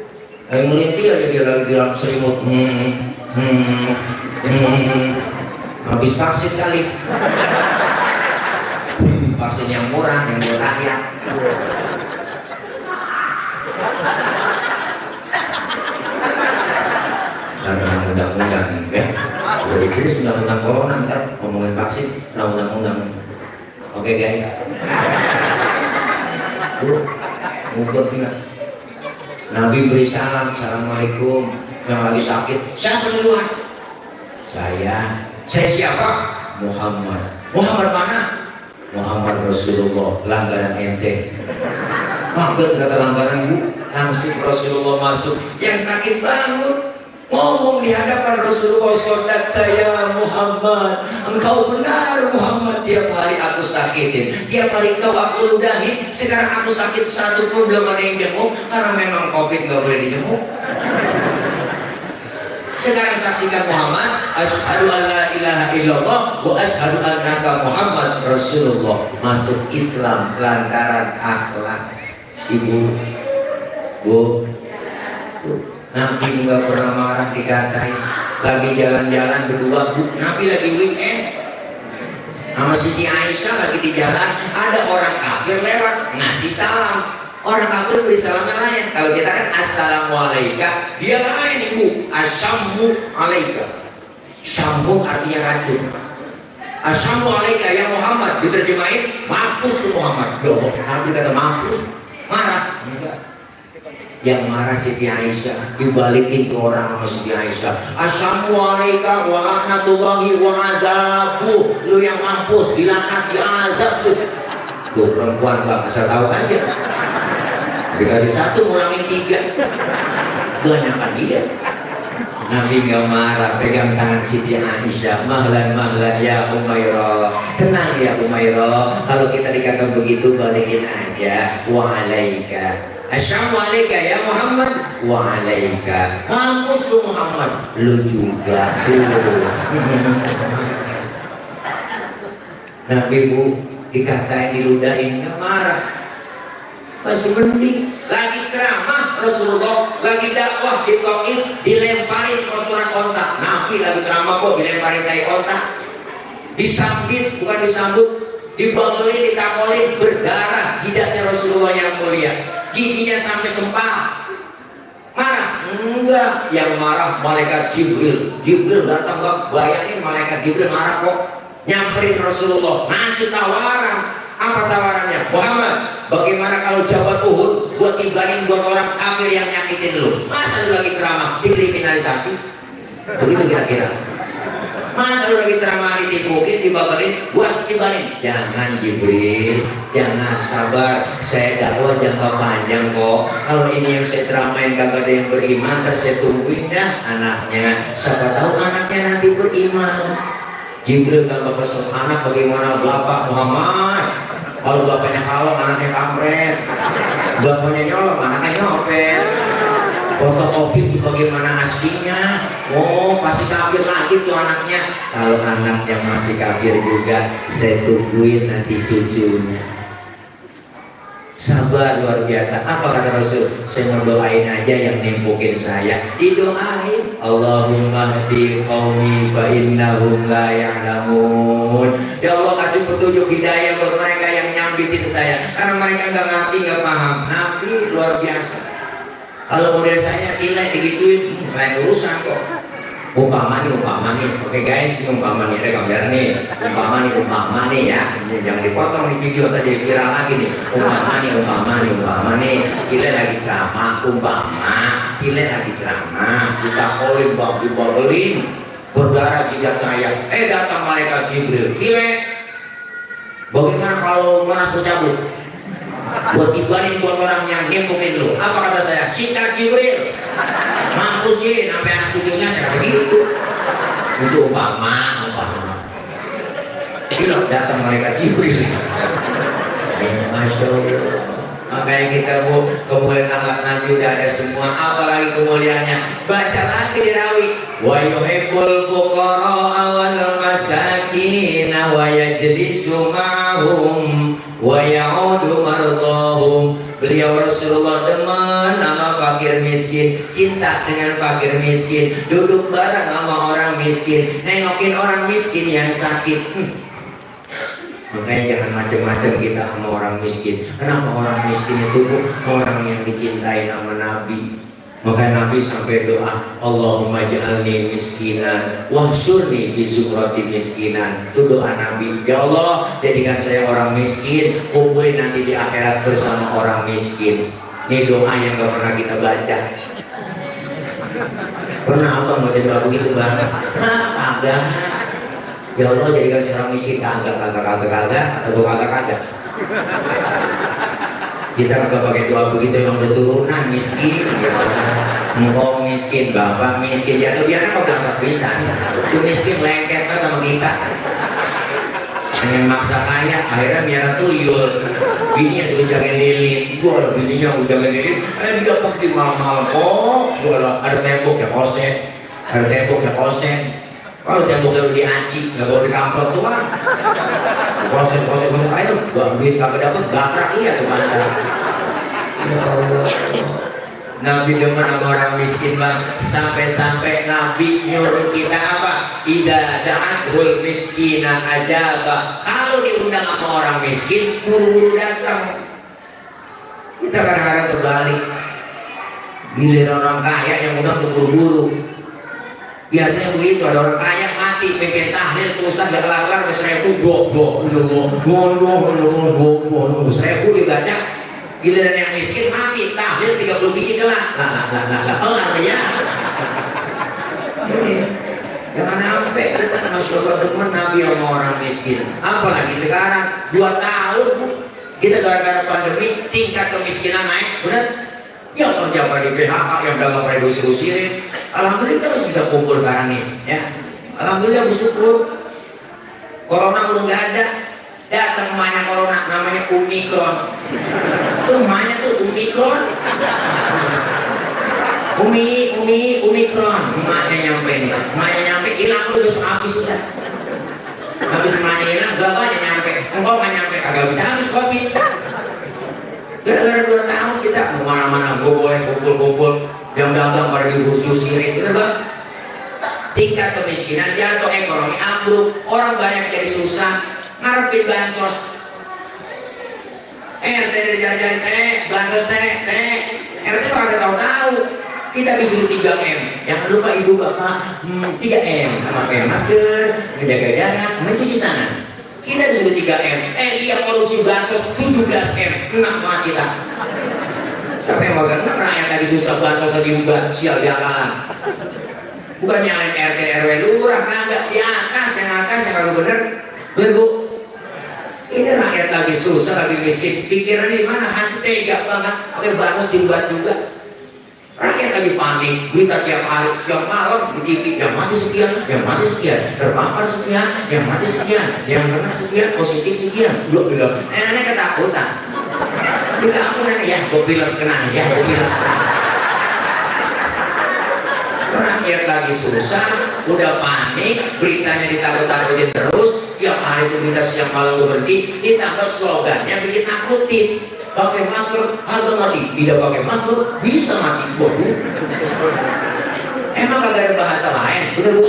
lagi merintih aja dia lagi di dalam selimut, habis vaksin kali, vaksin yang murah, yang buat rakyat. Karena undang-undang ya, udah ditulis undang-undang corona ntar ngomongin vaksin, undang-undang. Oke guys, ngumpul tidak? Nabi beri salam, assalamualaikum. yang lagi sakit, siapa duluan? Saya siapa? Muhammad. Muhammad mana? Muhammad Rasulullah, langganan ente. Mampir kata langganan bu, langsung Rasulullah masuk. Yang sakit bangun, ngomong di hadapan Rasulullah, "Sodaqta ya Muhammad, engkau benar Muhammad, tiap hari aku sakitin, tiap hari kau aku ludahin, sekarang aku sakit satu pun belum ada yang jenguk, karena memang COVID gak boleh dijenguk." Sekarang saksikan Muhammad, asyhadu an la ilaha illallah wa asyhadu annaka Muhammad Rasulullah, masuk Islam lantaran akhlak. Ibu, bu, Nabi nggak pernah marah dikatain. Lagi jalan-jalan berdua, bu, Nabi lagi weekend sama Siti Aisyah lagi di jalan, ada orang kafir lewat ngasih salam. Orang kafir beri salam yang lain. Kalau kita kan assalamualaikum, dia lain ibu, assamu alaika. Sambung artinya racun. Assamu alaika ya Muhammad, diterjemahin mampus tuh Muhammad. Loh, Nabi kata mampus, marah? Enggak. Yang marah Siti Aisyah, dibalikin ke orang sama Siti Aisyah. Assalamualaikum wa rahmatullahi wa adabu. Lu yang mampus, dilaknat, diazab tuh. Tuh perempuan gak asal tahu aja. Dikasih satu ngulangin tiga, banyakan dia. Nabi gak marah, pegang tangan Siti Aisyah, mahlan ya Umairah, tenang ya Umairah, kalau kita dikatakan begitu balikin aja, wa alaika. Assalamualaikum ya Muhammad, wa alaika. Mampus lu Muhammad, lu juga tuh. Nabi bu dikatain, diludahin, gak marah, masih mending. Lagi ceramah Rasulullah, lagi dakwah di Taif, dilemparin kotoran onta. Nabi lagi ceramah kok dilemparin tai onta, disambit bukan disambut, dibanggelin, ditakolin, berdarah jidatnya Rasulullah yang mulia, giginya sampai sempal. Marah? Enggak, yang marah malaikat Jibril. Jibril datang, bang, bayangin malaikat Jibril marah kok, nyamperin Rasulullah, ngasih tawaran. Apa tawarannya? Muhammad, bagaimana kalau jabat Uhud buat tinggalin buat orang kafir yang nyakitin lu? Masa lu lagi ceramah dikriminalisasi? Begitu kira-kira. Masa lu lagi ceramah ditipukin, dibabalin, buat tinggalin? Jangan Jibril, jangan, sabar. Saya dakwah jangka panjang kok. Kalau ini yang saya ceramain kagak ada yang beriman, terus saya tungguin dah anaknya. Siapa tahu anaknya nanti beriman. Jibril kan pesan anak, bagaimana bapak Muhammad? Kalau bapaknya kalong, anaknya kampret. Bapaknya nyolong, anaknya nyopet. Fotokopi itu bagaimana aslinya? Oh, pasti kafir lagi tuh anaknya. Kalau anaknya masih kafir juga, saya tungguin nanti cucunya. Sabar luar biasa. Apa kata Rasul? Saya mau doain aja yang nimpukin saya, didoain. Allahumma hdi qaumi fa innahum la ya'lamun. Ya Allah, kasih petunjuk hidayah buat mereka yang nyambitin saya, karena mereka nggak ngerti, nggak paham. Nabi luar biasa. Kalau model saya nilai digituin, lain urusan kok. Umpama nih, oke guys, ini umpama nih, ada gambar nih, umpama nih ya, jangan dipotong di video, aja jadi viral lagi nih. Umpama nih, kita lagi ceramah, kita lagi ceramah, kita kolin bang, dibabelin, berdarah jidat saya. Datang malaikat Jibril, bagaimana kalau Monas bercabut? Buat tibarin buat orang yang nimpukin lu. Apa kata saya? Sikat Jibril, mampus sih, sampai anak cucunya saya kata gitu. Itu umpama. Gila, datang malaikat Jibril. Masya Allah. Makanya kita bu, kemuliaan akhlak Nabi udah ada semua, apalagi kemuliaannya. Baca lagi di Rawi. Wa yuhibbul fuqara wal masakin wa yajlisu ma'hum wa ya'udu mardahum. Beliau Rasulullah demen sama fakir miskin, cinta dengan fakir miskin, duduk bareng sama orang miskin, nengokin orang miskin yang sakit. Makanya jangan macam-macam kita sama orang miskin. Kenapa orang miskin itu orang yang dicintai sama Nabi? Makanya Nabi sampai doa, Allahumma ja'alni miskinan wahsyurni fi zumrati miskinan. Itu doa Nabi. Ya Allah, jadikan saya orang miskin, kumpulin nanti di akhirat bersama orang miskin. Ini doa yang gak pernah kita baca. Pernah abang mau jadi begitu bang? Kagak. Ya Allah jadikan si orang miskin kagak atau gua kagak. Kita kagak pakai doa begitu, emang keturunan miskin gitu. Engkau miskin, bapak miskin, ya tuh biar apa belakang pisan. Itu miskin lengket banget sama kita. Pengen maksa kaya, akhirnya miara tuyul. Bininya sudah jagain lilin, gua bininya udah jagain lilin, dia pergi malam-malam. Oh, gua ada temboknya kosen, ada temboknya kosen. Kalau temboknya udah diaci, nggak boleh dikampot tuh kan. Kosen, ayo, gua duit kagak dapet, bakrak iya tuh mantap. Ya Allah. Nabi demen sama orang miskin bang, sampai-sampai Nabi nyuruh kita apa? Ida da'atul miskinan aja bang. Kalau diundang sama orang miskin, buru-buru datang. Kita kadang-kadang terbalik. Giliran orang kaya yang undang tuh buru-buru. Biasanya begitu, ada orang kaya mati pimpin tahlil tuh ustaz gak kelar-kelar seribu seribu dibaca. Giliran yang miskin mati tahlil 30 biji kelar kelar ya. Jangan sampai kita Masya Allah demen Nabi sama orang miskin. Apalagi sekarang 2 tahun kita gara-gara pandemi tingkat kemiskinan naik, benar? Yang kerja pada di PHK, yang dagang pada diusir-usirin. Alhamdulillah kita masih bisa kumpul sekarang nih, ya. Alhamdulillah bersyukur. Corona belum nggak ada. Datang emaknya corona, namanya Omikron. Tuh emaknya tuh Omikron. Omikron. Emaknya nyampe nih. Emaknya nyampe hilang udah besok habis udah. Habis emaknya hilang, bapaknya nyampe. Engkau nggak nyampe, kagak bisa habis COVID. Gara-gara 2 tahun kita kemana-mana boleh kumpul-kumpul, yang dagang pada diusir-usirin, bener bang? Tingkat kemiskinan jatuh, ekonomi ambruk, orang banyak jadi susah, ngarepin bansos. RT dari jalan-jalan bansos RT mah ada tahu-tahu. Kita disuruh 3M, jangan lupa ibu bapak 3M, memakai masker, menjaga jarak, mencuci tangan. Kita disuruh 3M, dia korupsi bansos 17M, enak banget kita. Siapa yang mau enak? Rakyat lagi susah, bansos lagi bukan, sial di akalan. Bukan nyalain RT RW lurah, kagak, di atas yang harus bener bu. Ini rakyat lagi susah, lagi miskin, pikiran di mana? Hante gak banget, pakai bansos dibuat juga. Rakyat lagi panik, kita tiap hari, setiap malam di TV, yang mati sekian, terpapar sekian, yang mati sekian, yang kena sekian, positif sekian. Belum, nenek ketakutan. Kita aku nenek ya, gue bilang kena ya, gue bilang kena. Rakyat lagi susah, udah panik, beritanya ditakut-takutin terus, tiap hari itu kita siang malam berhenti, ditambah slogannya bikin nakutin. Pakai masker harga mati, tidak pakai masker bisa mati. Waduh. Emang kagak ada bahasa lain, bener bu?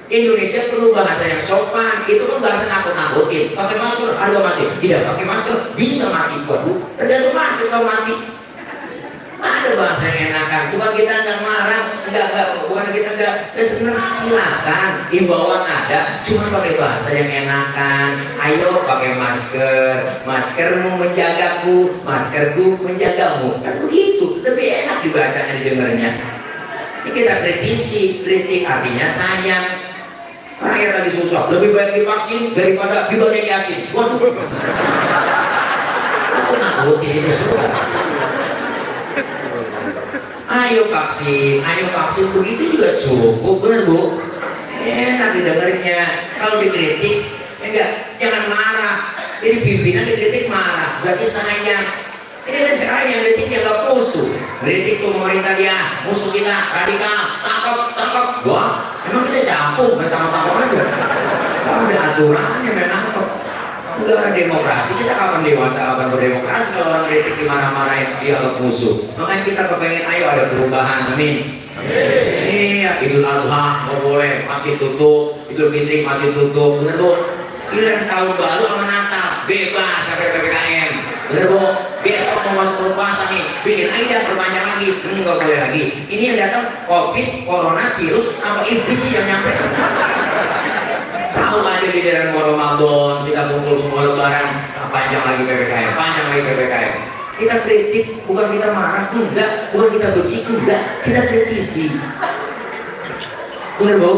Indonesia perlu bahasa yang sopan, itu kan bahasa nakut-nakutin. Pakai masker harga mati, tidak pakai masker bisa mati. Waduh, tergantung masker kalau mati. Ada bahasa yang enakan, bukan kita nggak marah, bukan kita nggak senang, silakan, imbauan ada, cuma pakai bahasa yang enakan. Ayo pakai masker, maskermu menjagaku, maskerku menjagamu, kan begitu, lebih enak dibacanya, didengarnya. Ini kita kritisi, kritik artinya sayang. Rakyat lagi susah, lebih baik divaksin daripada dibalik yasin. Waduh, aku nakutin ini semua. Ayo vaksin, begitu juga cukup, bener bu? Enak didengerinnya. Kalau dikritik, enggak, jangan marah. Jadi pimpinan dikritik marah, berarti sayang. Ini kan sekarang yang kritik dianggap musuh. Kritik tuh pemerintah dia, musuh kita, radikal, tangkap. Wah, emang kita capung, main tangkap aja. Kalau ada aturannya main tangkap. Negara demokrasi, kita kapan dewasa, kapan berdemokrasi kalau orang kritik dimana-manain dia ke musuh. Makanya kita kepengen ayo ada perubahan, amin. Iya, Idul Adha nggak boleh, masih tutup. Idul Fitri masih tutup, bener bu? Giliran tahun baru sama Natal bebas pakai PPKM, bener bu? Besok mau masuk puasa nih, bikin lagi dah, perpanjang lagi, nggak boleh lagi. Ini yang datang COVID, corona, virus, apa iblis sih yang nyampe? Tahu aja giliran mau Ramadan, kita kumpul-kumpul lebaran, panjang lagi PPKM. Kita kritik, bukan kita marah, enggak, bukan kita benci, enggak, kita kritisi. Bener Bu?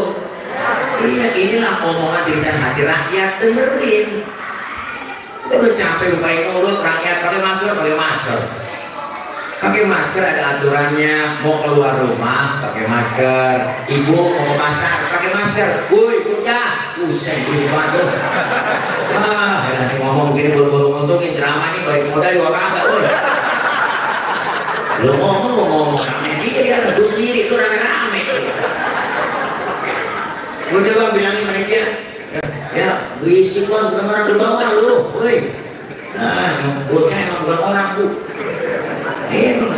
Iya, inilah omongan dirikan hati rakyat, dengerin. Kita udah capek lupain nurut rakyat, pakai masker, pakai masker. Pakai masker ada aturannya, mau keluar rumah pakai masker, ibu mau ke pasar pakai masker, woi bocah, usai beli batu. Ngomong begini buru-buru untungin ceramah ini balik modal juga kagak, woi. Lu ngomong sama dia di atas, gue sendiri itu rame-rame. Gue coba bilangin sama dia, ya berisik bang, orang di bawah lu, woi. Nah, bocah emang bukan orang bu.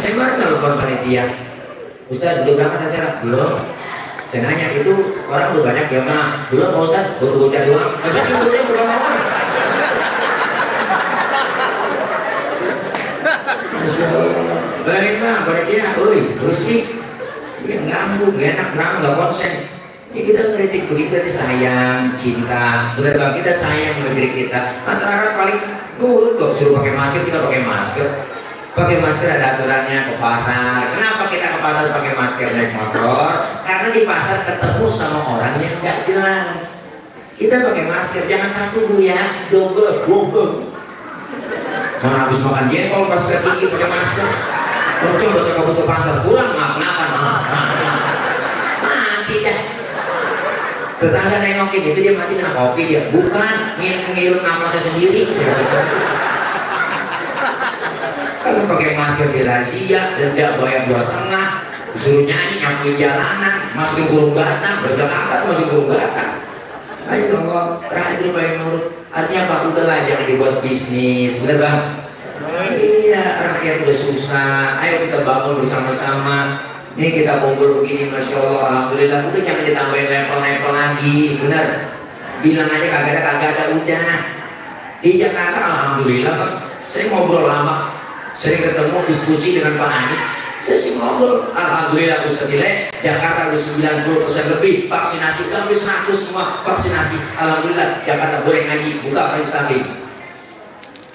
Saya baru telepon panitia, Ustaz udah berangkat acara? Belum. Saya nanya itu orang udah banyak ya mana? Belum Pak Ustaz, baru bocah doang. Tapi ibunya belum orang. Balik mah panitia, oi bersih, yang ganggu, gak enak, gak konsen. Ini kita ngeritik begitu dari sayang, cinta, benar bang kita sayang negeri kita. Masyarakat paling nurut kok, suruh pakai masker kita pakai masker. Pakai masker ada aturannya ke pasar. Kenapa kita ke pasar pakai masker naik motor? Karena di pasar ketemu sama orang yang nggak jelas. Kita pakai masker, jangan satu bu ya, double. Mana habis makan jengkol pas tinggi pakai masker. Betul udah butuh pasar pulang nggak kenapa? Mati dah. Tetangga nengokin itu dia mati kena kopi dia. Bukan ngirup nafasnya sendiri. Kalau pakai masker di razia, denda bayar 2,5, disuruh nyanyi nyapuin jalanan, masukin kurung batang, berangkat masuk kurung batang. Ayo dong, rakyat itu paling nurut. Artinya apa? Udah lah jangan dibuat bisnis, bener bang? Iya, rakyat udah susah. Ayo kita bangun bersama-sama. Nih kita kumpul begini, masya Allah, alhamdulillah. Udah jangan ditambahin level-level lagi, bener? Bilang aja kagak ada, udah. Di Jakarta, alhamdulillah bang. Saya ngobrol lama. Sering ketemu diskusi dengan Pak Anies, saya sih ngobrol, alhamdulillah Ustaz Ile, Jakarta udah 90% lebih vaksinasi, udah hampir 100 semua vaksinasi, alhamdulillah Jakarta boleh ngaji, buka majelis taklim.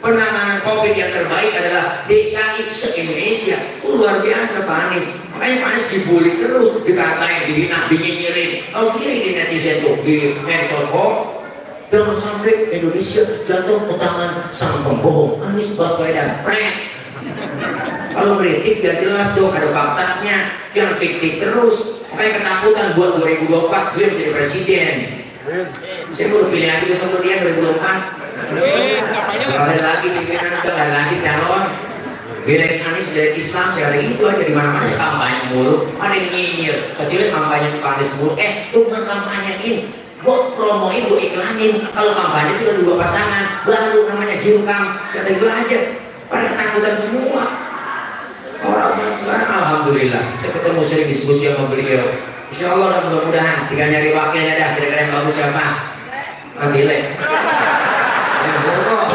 Penanganan COVID yang terbaik adalah DKI se-Indonesia, itu luar biasa Pak Anies. Makanya Pak Anies dibully terus, dikatain, dihina, dinyinyirin, tahu sendiri di netizen tuh, di medsos kok. Jangan sampai Indonesia jatuh ke tangan sang pembohong Anies Baswedan. Kalau kritik biar jelas dong, ada faktanya, jangan fiktif terus. Makanya ketakutan buat 2024 beliau jadi presiden. Saya baru pilih lagi besok dia 2024. Kalau ada lagi pimpinan udah ada lagi calon. Belain Anies, belain Islam, saya kata gitu aja di mana-mana kampanye mulu. Ada yang nyinyir, kecuali kampanye Pak Anies mulu. Itu bukan kampanyein, buat promoin, buat iklanin. Kalau kampanye itu ada 2 pasangan, baru namanya jilkam. Saya kata gitu aja. Pada ketakutan semua. Orang-orang sekarang alhamdulillah saya ketemu sering diskusi sama beliau. Insya Allah mudah-mudahan tinggal nyari wakilnya dah, kira-kira yang bagus siapa? Antile. Yang bener kok.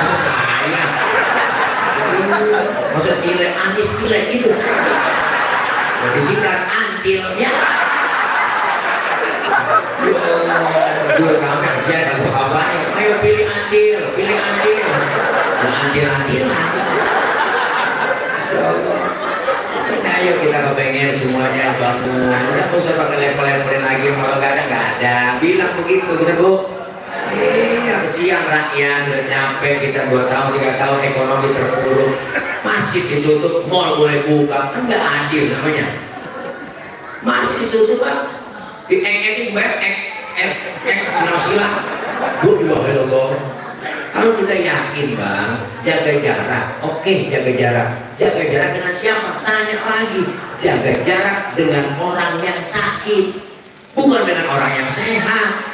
Masa saya. Masa Tile, Anies Tile gitu. Disingkat Antilnya. Dua kamar siapa atau kabarnya? Ayo pilih Antil, pilih Antil. Nah Antil-Antilan. Ayo kita kepengen semuanya bangun. Udah gak usah pakai level-levelin lagi. Kalau nggak ada. Bilang begitu, bener bu? Kesian rakyat udah capek kita 2 tahun 3 tahun ekonomi terpuruk. Masjid ditutup, mall boleh buka, kan nggak adil namanya. Masjid ditutup bang, di sebenarnya silang-silang. Kalau kita yakin bang, jaga jarak, oke jaga jarak. Jaga jarak dengan siapa? Tanya lagi. Jaga jarak dengan orang yang sakit, bukan dengan orang yang sehat.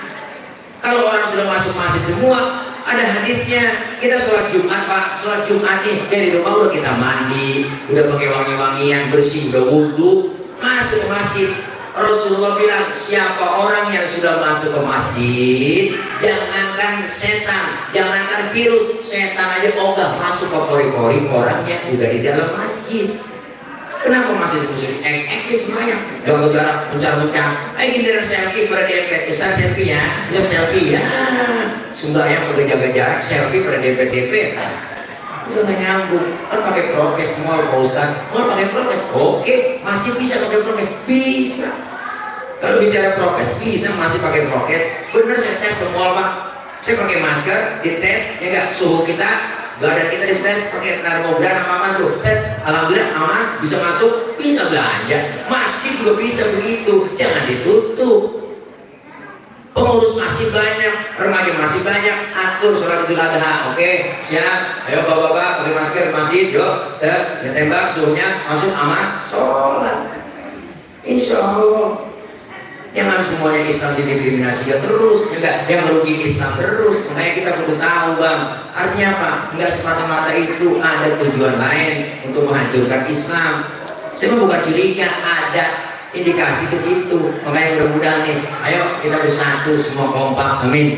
Kalau orang sudah masuk masjid semua, ada hadisnya. Kita sholat Jumat pak, sholat Jumat nih dari rumah udah kita mandi, udah pakai wangi-wangian bersih, udah wudhu, masuk ke masjid. Rasulullah bilang siapa orang yang sudah masuk ke masjid, jangankan setan, jangankan virus, setan aja ogah masuk ke pori-pori orang yang udah di dalam masjid. Kenapa masih disebut aktif semuanya? Jaga jarak, pencang-pencang. Ayo kita selfie pada dempet. Ustaz selfie ya, ya selfie ya. Sembahyang pakai jaga jarak, selfie pada dempet-dempet. Itu nggak nyambung. Kan pakai prokes semua Pak Ustaz. Mau pakai prokes? Oke, masih bisa pakai prokes. Bisa. Kalau bicara prokes bisa masih pakai prokes. Bener saya tes ke mall Pak, saya pakai masker, dites ya enggak, suhu kita, badan kita dites pakai termogan apa tuh, tes, alhamdulillah aman, bisa masuk, bisa belanja. Masjid juga bisa begitu, jangan ditutup. Pengurus masih banyak, remaja masih banyak, atur sholat Idul Adha. Oke, siap. Ayo bapak-bapak pakai masker ke masjid, yuk. Saya ditembak suhunya masuk aman, sholat. Insya Allah. Jangan semuanya Islam didiskriminasi ya terus, enggak yang merugi Islam terus. Makanya kita perlu tahu Bang, artinya apa? Enggak semata-mata itu, ada tujuan lain untuk menghancurkan Islam. Saya bukan curiga, ada indikasi ke situ. Makanya mudah-mudahan nih, ayo kita bersatu semua kompak, amin.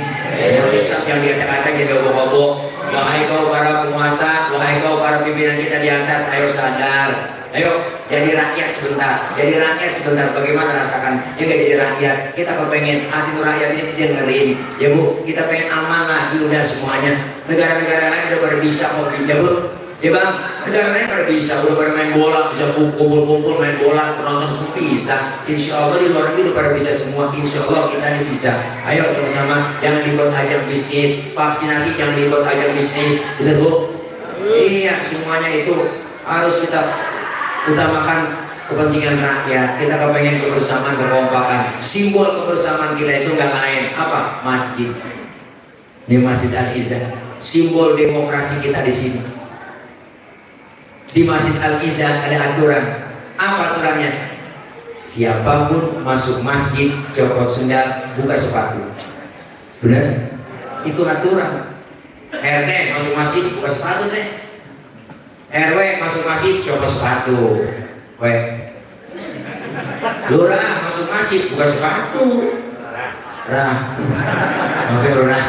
Islam yang diacak-acak jadi obok-obok. Wahai kau para penguasa, wahai kau para pimpinan kita di atas, ayo sadar. Ayo jadi rakyat sebentar, jadi rakyat sebentar. Bagaimana rasakan? Ya nggak jadi rakyat. Kita kepengen hati rakyat ini dengerin, ya Bu. Kita pengen aman lagi udah semuanya. Negara-negara lain udah pada bisa mau ya Bu. Ya Bang, negara lain pada bisa, udah pada main bola, bisa kumpul-kumpul main bola, penonton semua bisa. Insya Allah di luar negeri udah pada bisa semua. Insya Allah kita ini bisa. Ayo sama-sama, jangan dibuat ajang bisnis, vaksinasi jangan dibuat ajang bisnis, bener Bu? Iya, semuanya itu harus kita utamakan kepentingan rakyat. Kita kepengen kebersamaan, kekompakan. Simbol kebersamaan kita itu nggak lain apa? Masjid. Di Masjid Al-Izzah, simbol demokrasi kita di sini. Di Masjid Al-Izzah ada aturan. Apa aturannya? Siapapun masuk masjid copot sendal, buka sepatu. Benar? Itu aturan. RT masuk masjid buka sepatu teh. RW masuk masjid copot sepatu. Lurah masuk masjid buka sepatu. Oke lurah.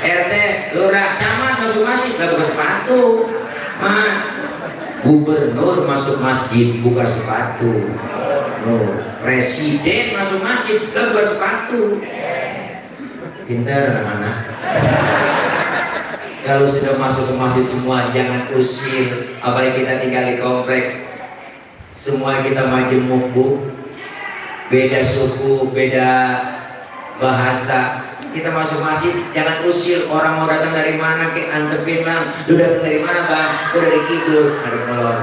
RT, lurah, camat masuk masjid nggak buka sepatu. Gubernur masuk masjid buka sepatu. Presiden masuk masjid nggak buka sepatu. Pintar anak-anak. Kalau sudah masuk ke masjid semua jangan usir. Apalagi kita tinggal di komplek, semua kita majemuk Bu. Beda suku, beda bahasa. Kita masuk masjid jangan usir. Orang mau datang dari mana ke antepin Bang. Lu datang dari mana Bang? Lu dari kidul, ada kolor.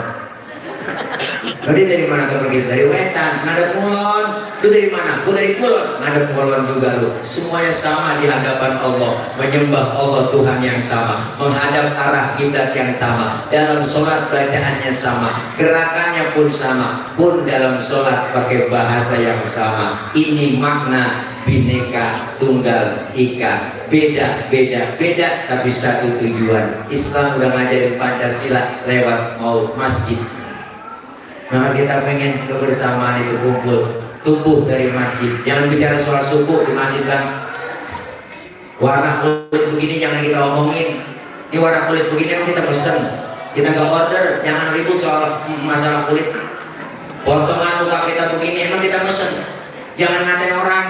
Lu dari mana kamu gitu? Dari wetan, ada kulon. Lu dari mana? Lu dari kulon, ada kulon juga lu. Semuanya sama di hadapan Allah, menyembah Allah Tuhan yang sama, menghadap arah kiblat yang sama, dalam sholat bacaannya sama, gerakannya pun sama, pun dalam sholat pakai bahasa yang sama. Ini makna Bhinneka Tunggal Ika, beda tapi satu tujuan. Islam udah ngajarin Pancasila lewat maut masjid. Nah kita pengen kebersamaan itu kumpul, tumbuh dari masjid. Jangan bicara soal suku di masjid Bang. Warna kulit begini jangan kita omongin. Ini warna kulit begini kan kita pesen, kita nggak order. Jangan ribut soal masalah kulit. Potongan muka kita begini emang kita pesen. Jangan ngatain orang.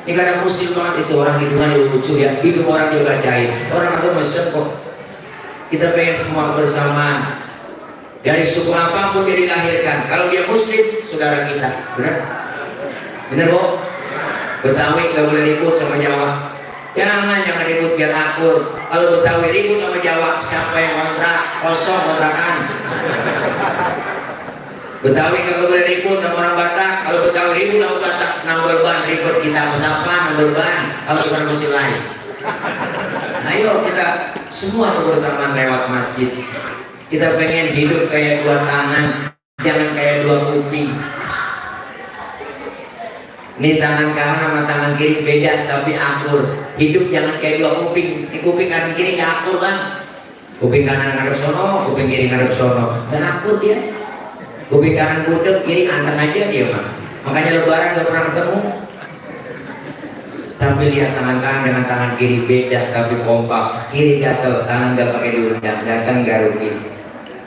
Ini kadang musim banget itu orang hidungan lucu ya, hidup orang dibacain. Orang aku mesen kok. Kita pengen semua bersamaan. Dari suku apapun dia dilahirkan. Kalau dia muslim, saudara kita. Benar? Benar Bu? Betawi nggak boleh ribut sama Jawa. Jangan ribut biar akur. Kalau Betawi ribut sama Jawa, siapa yang kontrak? Kosong kontrakan. Betawi nggak boleh ribut sama orang Batak. Kalau Betawi ribut sama Batak, nambal ban ribut kita siapa? Nambal ban. Kalau bukan musim lain. Ayo kita semua kebersamaan lewat masjid. Kita pengen hidup kayak dua tangan, jangan kayak dua kuping. Ini tangan kanan sama tangan kiri beda tapi akur. Hidup jangan kayak dua kuping. Ini kuping kanan kiri nggak akur Bang. Kuping kanan ngadep sono, kuping kiri ngadep sono, nggak akur dia. Kuping kanan budek, kiri anteng aja dia Bang. Makanya lebaran nggak pernah ketemu. Tapi lihat tangan kanan dengan tangan kiri beda tapi kompak. Kiri gatel, tangan nggak pakai diundang, datang nggak rugi.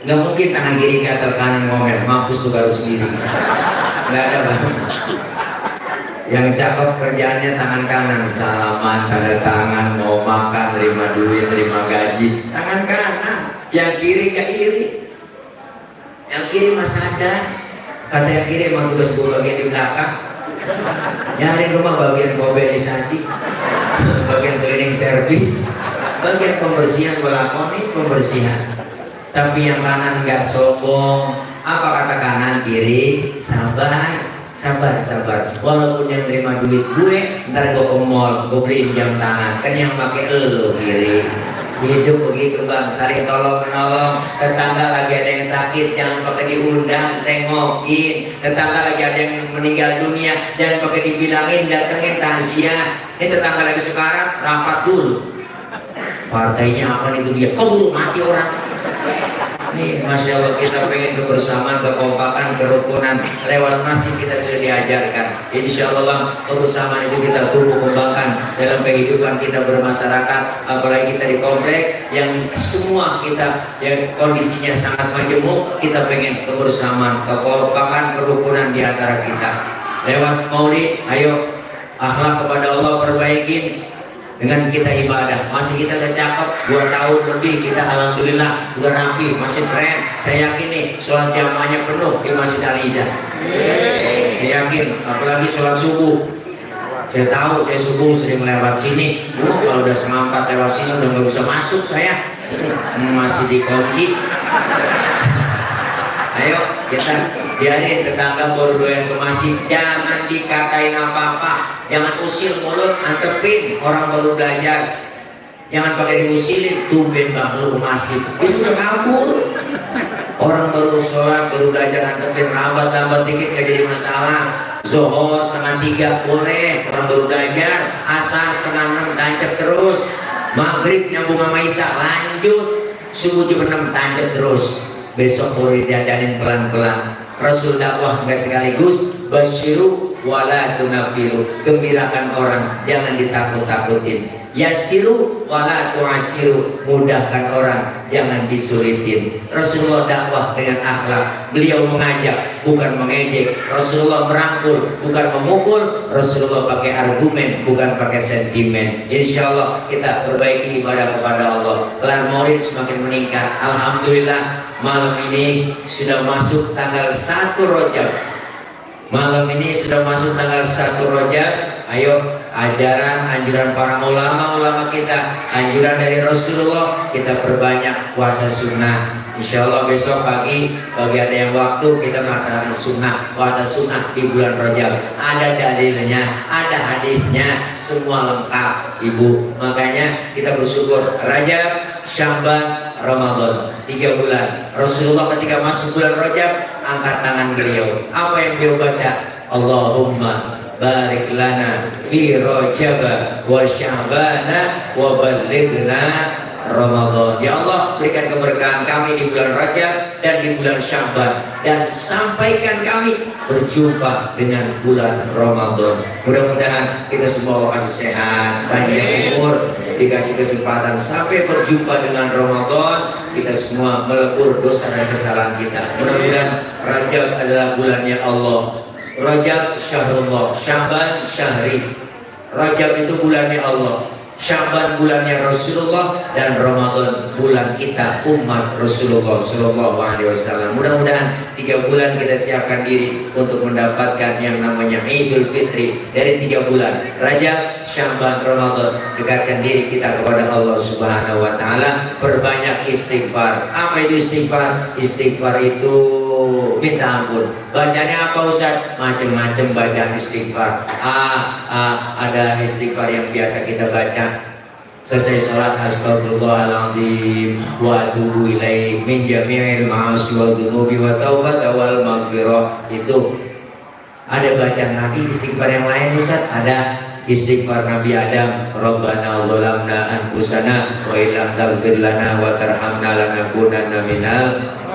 Nggak mungkin tangan kiri gatel kanan ngomel, mampus tuh baru sendiri. Nggak ada Bang. Yang cakep kerjaannya tangan kanan, salaman, tanda tangan, mau makan, terima duit, terima gaji, tangan kanan. Yang kiri nggak iri. Yang kiri mas sadar. Kata yang kiri emang tugas gue bagian di belakang. Nyari rumah bagian kobenisasi, bagian cleaning service, bagian pembersihan, melakoni pembersihan. Tapi yang kanan nggak sombong. Apa kata kanan? Kiri sabar, sabar, sabar. Walaupun yang terima duit gue, ntar gue ke mall, gue beliin jam tangan. Kan yang pakai elu kiri. Hidup begitu bang, saling tolong menolong. Tetangga lagi ada yang sakit, jangan pakai diundang, tengokin. Tetangga lagi ada yang meninggal dunia, jangan pakai dibilangin, datengin takziah. Ini tetangga lagi sekarat, rapat dulu. Partainya apa nih, itu dia, keburu mati orang. Nih, Masya Allah, kita pengen kebersamaan, kekompakan, kerukunan. Lewat masjid kita sudah diajarkan. Insya Allah bang, kebersamaan itu kita tumbuh kembangkan dalam kehidupan kita bermasyarakat. Apalagi kita di komplek yang semua kita yang kondisinya sangat majemuk. Kita pengen kebersamaan, kekompakan, kerukunan di antara kita. Lewat maulid, ayo akhlak kepada Allah perbaikin. Dengan kita ibadah, masih kita udah cakep 2 tahun lebih, kita alhamdulillah udah rapi, masih keren. Saya yakin nih sholat jamaahnya penuh di Masjid Al-Izzah. Saya yakin, apalagi sholat subuh. Saya tahu, saya subuh sering lewat sini. Kalau udah 3:30 lewat sini udah nggak bisa masuk saya, masih dikunci. Ayo kita biarin tetangga baru doyan ke masjid, jangan dikatain apa-apa, jangan usil mulut, antepin orang baru belajar, jangan pakai diusilin. Tumben bang lu ke masjid, dia sudah kabur. Orang baru sholat, baru belajar, antepin, lambat dikit gak jadi masalah. Zuhur 2:30 boleh, orang baru belajar. Asar 5:30 tancap terus. Maghrib nyambung sama Isya lanjut. Subuh jam 6 tancap terus. Besok baru diajarin pelan-pelan. Rasul dakwah nggak sekaligus. Basyiru wala tunafiru, gembirakan orang, jangan ditakut-takutin. Yassiru wala tu'assiru, mudahkan orang, jangan disulitin. Rasulullah dakwah dengan akhlak. Beliau mengajak, bukan mengejek. Rasulullah merangkul, bukan memukul. Rasulullah pakai argumen, bukan pakai sentimen. Insya Allah kita perbaiki ibadah kepada Allah. Kelar maulid semakin meningkat. Alhamdulillah malam ini sudah masuk tanggal 1 Rajab. Malam ini sudah masuk tanggal 1 Rajab. Ayo, ajaran, anjuran para ulama kita, anjuran dari Rasulullah, kita perbanyak puasa sunnah. Insya Allah besok pagi bagi ada yang waktu kita melaksanakan sunnah, puasa sunnah di bulan Rajab. Ada dalilnya, ada hadisnya, semua lengkap ibu. Makanya kita bersyukur Rajab, Sya'ban, Ramadan, 3 bulan. Rasulullah ketika masuk bulan Rajab angkat tangan beliau. Apa yang beliau baca? Allahumma barik lana fi Rajab wa Sya'bana wa ballighna Ramadan. Ya Allah, berikan keberkahan kami di bulan Rajab dan di bulan Sya'ban, dan sampaikan kami berjumpa dengan bulan Ramadan. Mudah-mudahan kita semua masih sehat, panjang umur, dikasih kesempatan sampai berjumpa dengan Ramadan. Kita semua melebur dosa dan kesalahan kita. Mudah-mudahan Rajab adalah bulannya Allah. Rajab syahrullah, Sya'ban syahri. Rajab itu bulannya Allah, Sya'ban bulannya Rasulullah, dan Ramadan bulan kita umat Rasulullah Sallallahu Alaihi Wasallam. Mudah-mudahan 3 bulan kita siapkan diri untuk mendapatkan yang namanya Idul Fitri dari 3 bulan Rajab, Sya'ban, Ramadan. Dekatkan diri kita kepada Allah Subhanahu Wa Taala. Perbanyak istighfar. Apa itu istighfar? Istighfar itu minta ampun. Bacanya apa Ustaz? Macam-macam bacaan istighfar. Ada istighfar yang biasa kita baca selesai sholat, astagfirullahaladzim wa atubu ilaih min jami'il ma'asi wa dhunubi wa taubat wal maghfirah. Itu ada bacaan lagi istighfar yang lain Ustaz. Ada istighfar Nabi Adam, Rabbana zalamna anfusana wa illam taghfir lana wa tarhamna lanakunanna minal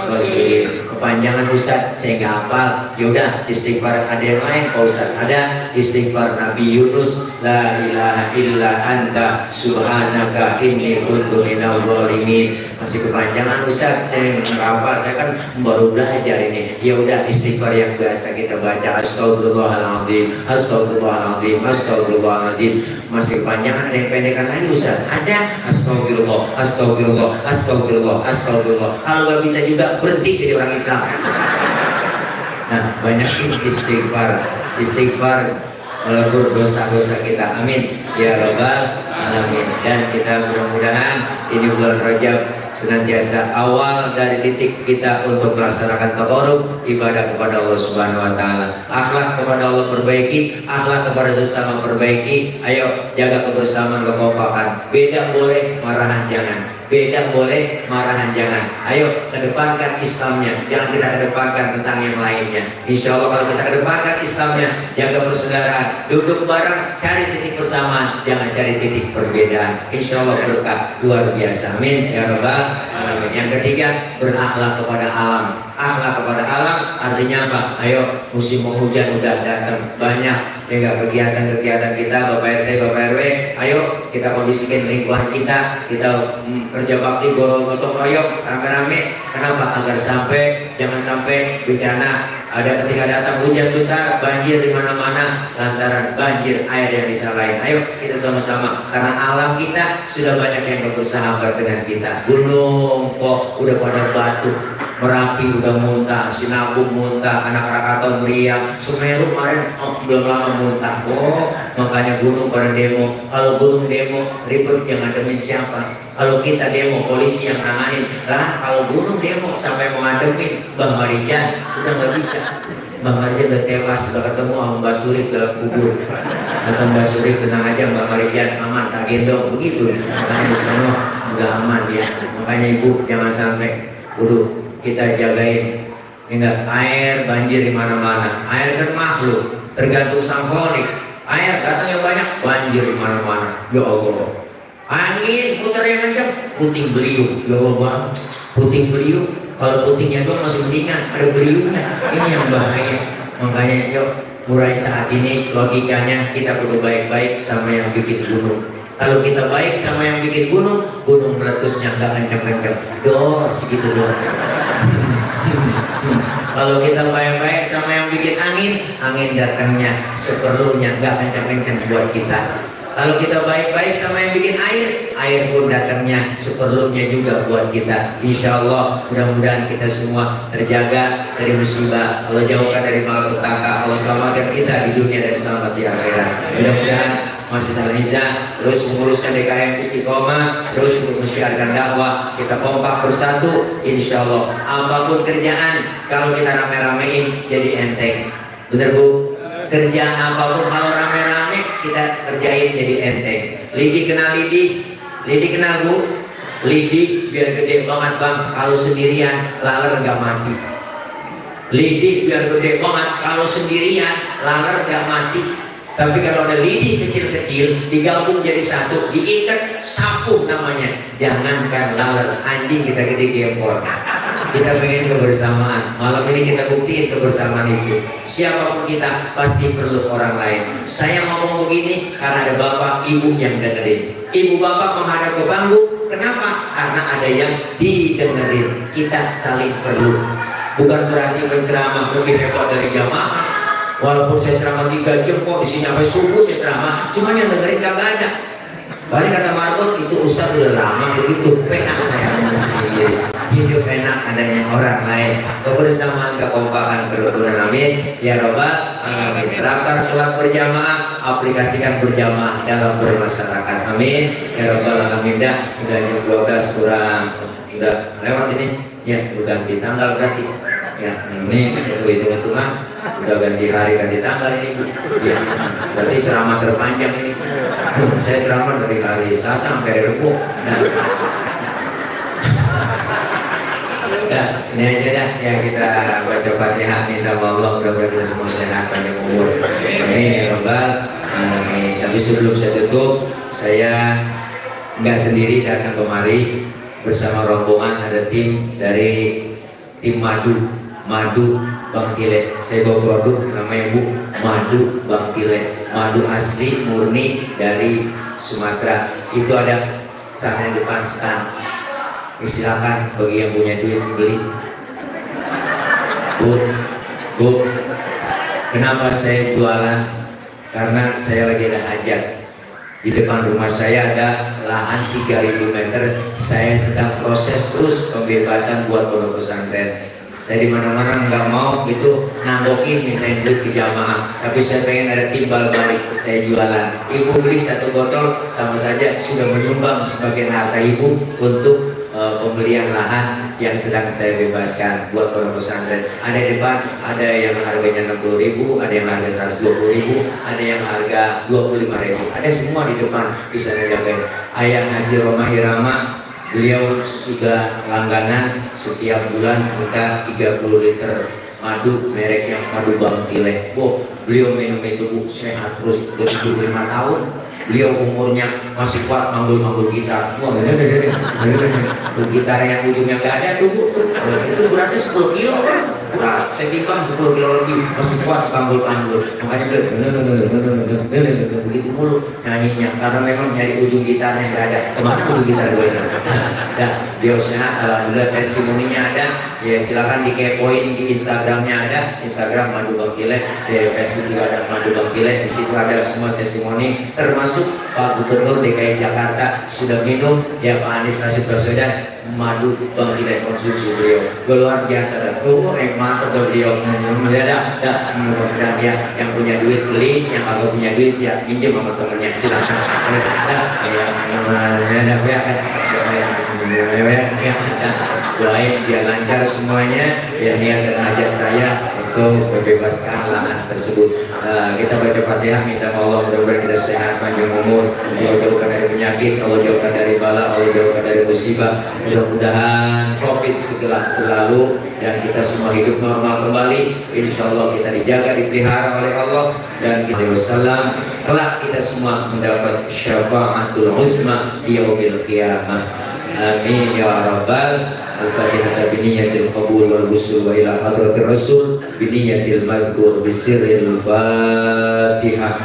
khasirin. Kepanjangan Ustaz, saya nggak hafal. Yaudah, istighfar ada yang lain Pak Ustaz. Ada istighfar Nabi Yunus, la ilaha illa anta subhanaka inni kuntu minal zalimin. Masih kepanjangan Ustaz, saya nggak hafal, saya kan baru belajar ini. Ya udah, istighfar yang biasa kita baca, astagfirullahaladzim, astagfirullahaladzim, astagfirullahaladzim. Masih kepanjangan, ada yang pendekan lagi Ustaz. Ada astagfirullah, astagfirullah, astagfirullah, astagfirullah. Kalau nggak bisa juga berhenti jadi orang Islam. Nah, banyakin istighfar. istighfar, melebur dosa-dosa kita. Amin ya rabbal alamin. Dan kita mudah-mudahan ini bulan Rajab senantiasa awal dari titik kita untuk melaksanakan tabarruk ibadah kepada Allah Subhanahu wa taala. Akhlak kepada Allah perbaiki, akhlak kepada sesama perbaiki. Ayo jaga kebersamaan, kekompakan. Beda boleh, marahan jangan. Beda boleh, marahan jangan. Ayo kedepankan Islamnya, jangan kita kedepankan tentang yang lainnya. Insya Allah kalau kita kedepankan Islamnya, jaga persaudaraan, duduk bareng, cari titik persamaan, jangan cari titik perbedaan. Insya Allah berkah luar biasa. Amin ya rabbal alamin. Yang ketiga, berakhlak kepada alam. Akhlak kepada alam artinya apa? Ayo, musim penghujan udah datang, banyak kegiatan-kegiatan kita, Bapak RT, Bapak RW. Ayo kita kondisikan lingkungan kita kerja bakti gotong royong rame-rame. Kenapa? Agar jangan sampai bencana ada ketika datang hujan besar, banjir di mana-mana lantaran banjir air yang disalahin. Ayo kita sama-sama, karena alam kita sudah banyak yang bersahabat dengan kita. Gunung kok udah pada batu, Merapi udah muntah, Sinabung muntah, Anak Krakatau meriang, Semeru kemarin belum lama muntah. Makanya gunung pada demo. Kalau gunung demo ribut, yang ngademin siapa? Kalau kita demo, polisi yang nanganin. Lah kalau gunung demo sampai mau ngademin Bang Marijan, udah nggak bisa. Bang Marijan udah tewas, udah ketemu sama Mbak Surip dalam kubur. Kata Mbak Surip, tenang aja Mbak Marijan, aman, tak gendong. Begitu. Makanya di sana udah aman ya. Makanya ibu jangan sampai kita jagain. Enggak, air banjir di mana-mana. Air kan makhluk, tergantung sang kholik. Air datangnya banyak, banjir di mana-mana. Ya Allah. Angin putar yang kencang, puting beliung. Ya Allah Bang, puting beliung. Kalau putingnya doang masih mendingan, ada beliungnya. Ini yang bahaya. Makanya yuk, mulai saat ini logikanya kita perlu baik-baik sama yang bikin gunung. Kalau kita baik sama yang bikin gunung, gunung meletusnya nggak kencang-kencang. Segitu doang. Kalau kita baik-baik sama yang bikin angin, angin datangnya seperlunya, nggak kencang-kencang buat kita. Kalau kita baik-baik sama yang bikin air, air pun datangnya seperlunya juga buat kita. Insya Allah mudah-mudahan kita semua terjaga dari musibah, Allah jauhkan dari malapetaka, Allah selamatkan kita di dunia dan selamat di akhirat. Mudah-mudahan Masjid Al-Izzah terus menguruskan DKM Istiqomah, terus untuk menyiarkan dakwah, kita kompak bersatu. Insya Allah apapun kerjaan, kalau kita rame-ramein jadi enteng. Bener Bu? Kerjaan apapun kalau rame-rame kita kerjain jadi enteng. Lidi kenal Lidi? Lidi kenal Bu? Lidi biar gede banget Bang, kalau sendirian laler gak mati. Lidi biar gede banget, kalau sendirian laler gak mati. Tapi kalau ada lidi kecil-kecil digabung jadi satu, diikat sapu namanya. Jangankan laler, anjing kita gede gempor. Kita pengen kebersamaan. Malam ini kita buktiin kebersamaan itu. Siapapun kita pasti perlu orang lain. Saya ngomong begini karena ada bapak ibu yang dengerin. Ibu bapak menghadap ke panggung. Kenapa? Karena ada yang didengerin. Kita saling perlu. Bukan berarti menceramah lebih repot dari jamaah. Walaupun saya ceramah 3 jam kok, di sini sampai subuh saya ceramah, cuman yang dengerin kagak ada. Balik kata Margot, itu Ustaz udah lama begitu, penak saya sendiri. Hidup enak adanya orang lain. Kebersamaan, kekompakan, kerukunan. Amin ya rabbal alamin. Terapkan sholat berjamaah, aplikasikan berjamaah dalam bermasyarakat. Amin ya rabbal alamin. Udah jam 12 kurang, udah lewat ini. Ya, udah ganti tanggal berarti. Ya, ini hitung-hitungan udah ganti hari, ganti tanggal ini Bu. Ya, berarti ceramah terpanjang ini. Saya ceramah dari hari Selasa sampai Rabu. Nah, ini aja dah ya, kita baca Fatihah, minta Allah mudah-mudahan kita semua sehat panjang umur. Amin ya rabbal alamin. Tapi sebelum saya tutup, saya nggak sendiri datang kemari, bersama rombongan ada tim dari tim Madu Bang Tile. Saya bawa produk namanya Bu Madu Bang Tile, madu asli murni dari Sumatera. Itu ada stand di depan stand. Silakan bagi yang punya duit beli. Bu, kenapa saya jualan? Karena saya lagi ada hajat. Di depan rumah saya ada lahan 3.000 meter. Saya sedang proses terus pembebasan buat pondok pesantren. Saya di mana-mana nggak mau gitu nambokin mintain duit ke jamaah, tapi saya pengen ada timbal balik. Saya jualan, ibu beli satu botol sama saja sudah menyumbang sebagian harta ibu untuk pembelian lahan yang sedang saya bebaskan buat orang pesantren. Ada di depan, ada yang harganya 60.000, ada yang harga 120.000, ada yang harga 25.000, ada semua di depan bisa ngejagain. Ayah Haji Roma Irama, beliau sudah langganan setiap bulan minta 30 liter madu mereknya madu Bang Tilek. Beliau minum itu sehat terus 75 tahun. Beliau umurnya masih kuat manggul-manggul gitar. Wah, gitar yang ujungnya nggak ada tuh, Bu. Itu berarti 10 kilo kan? Berat, saya timbang 10 kilo lebih, masih kuat dipanggul-panggul. Makanya begitu mulu nyanyinya, karena memang nyari ujung gitarnya nggak ada. Kemana ujung gitar gue ini? Dan beliau sehat, alhamdulillah, testimoninya ada. Ya silakan dikepoin di Instagramnya ada, Instagram Madu Bang Tilek, di Facebook juga ada Madu Bang Tilek. Di situ ada semua testimoni, termasuk Pak Gubernur DKI Jakarta sudah minum, ya Pak Anies Rashid Baswedan madu Bang Tilek konsumsi beliau luar biasa. Dan yang mantap beliau mendadak. Mudah-mudahan ya yang punya duit beli, yang agak punya duit ya pinjam sama temennya, silakan. Doain biar lancar semuanya, biar niat dan hajat saya untuk membebaskan lahan tersebut. Kita baca Fatihah, minta Allah mudah-mudahan kita sehat, panjang umur, Allah jauhkan dari penyakit, Allah jauhkan dari bala, Allah jauhkan dari musibah. Mudah-mudahan COVID segera berlalu dan kita semua hidup normal kembali. Insya Allah kita dijaga, dipelihara oleh Allah, dan kita wassalam kelak kita semua mendapat syafaatul uzma di yaumil qiyamah. Amin ya rabbal. Al-Fatihah biniyatil qabul wal husul wa ila hadratir rasul biniyatil madhkur bisirril Fatihah.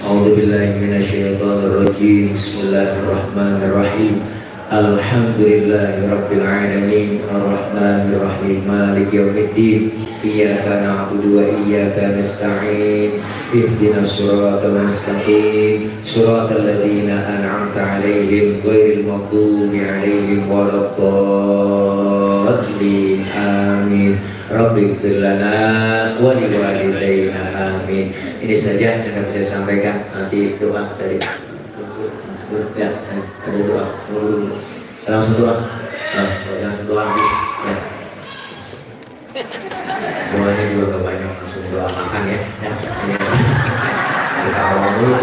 A'udzu billahi minasyaitonir rajim. Bismillahirrahmanirrahim. Alhamdulillahi rabbil alamin arrahmanir rahim maliki yaumiddin iyyaka na'budu wa iyyaka nasta'in ihdinas siratal mustaqim siratal ladzina an'amta 'alaihim ghairil maghdubi 'alaihim waladdallin amin. Rabbighfir lana wa liwalidayna amin. Ini saja yang dapat saya sampaikan. Nanti doa dari ya, ada doa, langsung doa, langsung doa ya. Doanya juga gak banyak, langsung doa makan ya. Kita awal dulu,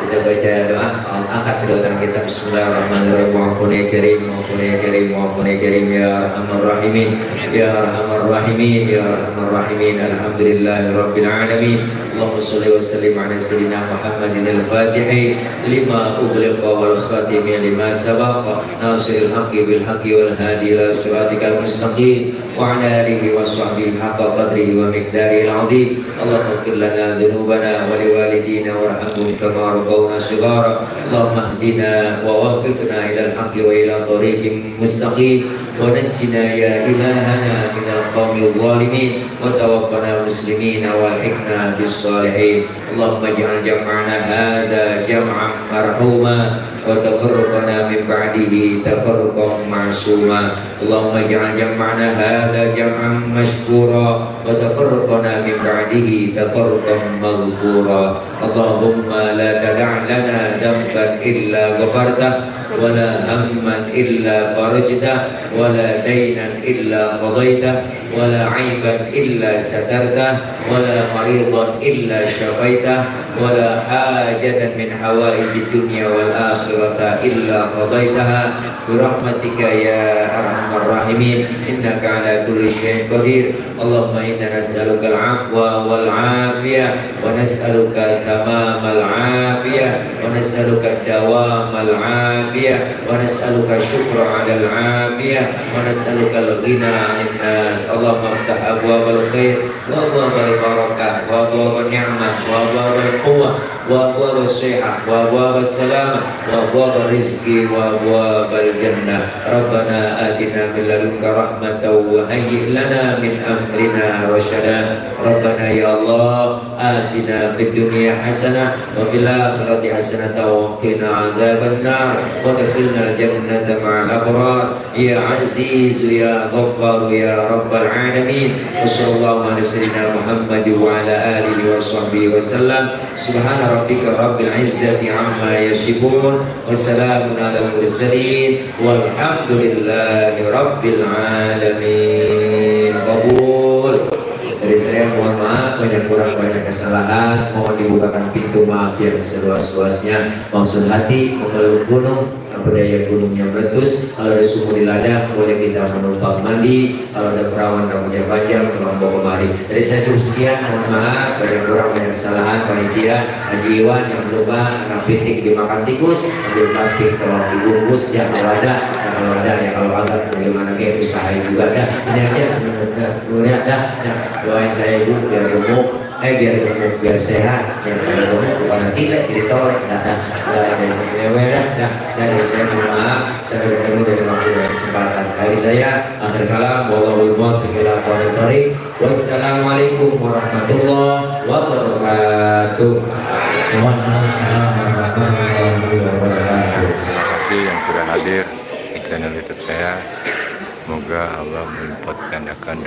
kita baca doa, angkat kedua tangan kita. Bismillahirrahmanirrahim. Maafun ya karim, maafun ya karim, maafun ya karim, ya arhamar rahimin, ya arhamar rahimin, ya arhamar rahimin. Alhamdulillahirabbil alamin. Allahumma sholli wa sallim ala sayyidina Muhammadin al-Fatihi lima ughliqa wal khatimi lima sabaqa nasiril haqqi bil haqqi wal hadi ila siratikal mustaqim wa ala alihi wa sahbihi haqqa qadrihi wa miqdarihi al-azim. Allahumma ighfir lana dhunubana wa liwalidina warhamhum kama rabbawna shighara. Allahumma ihdina wa waffiqna ila al-haqqi wa ila tariqin mustaqim wa najjina ya ilahana minal qawmi adh-dhalimin wa tawaffana muslimin wa alhiqna bis salihin. Allahumma ij'al jam'ana hadha jam'an marhuma wa tafarraqana min ba'dihi tafarruqan ma'suma. Allahumma ij'al jam'ana hadha jam'an mashkura wa tafarraqana min ba'dihi tafarruqan maghfura. Allahumma la tada' lana dhanban illa ghafartah ولا هما إلا فرجته ولا دينا إلا قضيته ولا عيبا إلا سترته ولا مريضا إلا شفيته ولا حاجة من حوائج الدنيا والآخرة إلا قضيتها برحمتك يا أرحم الراحمين إنك على كل شيء قدير. اللهم إنا نسألك العفو والعافية ونسألك تمام العافية ونسألك الدوام العافية ونسألك الشكر على العافية ونسألك الغنى عن الناس. اللهم افتح أبواب الخير وأبواب البركة وأبواب النعمة وأبواب القوة وأبواب الصحة وأبواب السلامة وأبواب الرزق وأبواب الجنة. ربنا آتنا من لدنك رحمة وهيئ لنا من أمرنا رشدا. ربنا يا الله آتنا في الدنيا حسنة وفي الآخرة حسنة وقنا عذاب النار وادخلنا الجنة مع الأبرار يا عزيز يا غفار يا رب العالمين. وصلى الله على سيدنا محمد وعلى آله وصحبه وسلم. سبحان ربك رب العزة عما يصفون وسلام على المرسلين والحمد لله رب العالمين. Kabul. Dari saya mohon maaf banyak kurang banyak kesalahan, mohon dibukakan pintu maaf yang seluas-luasnya. Maksud hati memeluk gunung, apa daya gunungnya meletus. Kalau ada sumur di ladang boleh kita menumpang mandi. Kalau ada perawan rambutnya panjang tolong bawa kemari. Dari saya cukup sekian, mohon maaf banyak kurang banyak kesalahan. Panitia Haji Iwan yang lupa anak pitik dimakan tikus, ambil plastik tolong dibungkus ya kalau ada, ya kalau ada ya kalau agak bagaimana kayak usaha juga dah. Ini aja, mulia dah. Doain saya ibu biar gemuk, biar sehat, biar gemuk bukan nanti jadi tolak. Dari saya mohon maaf, saya bertemu dari waktu dan kesempatan. Dari saya akhir kalam, wallahul muwaffiq ila aqwamit thoriq. Wassalamualaikum warahmatullahi wabarakatuh. Waalaikumsalam warahmatullahi wabarakatuh. Terima kasih yang sudah hadir di channel YouTube saya. Semoga Allah melipat gandakan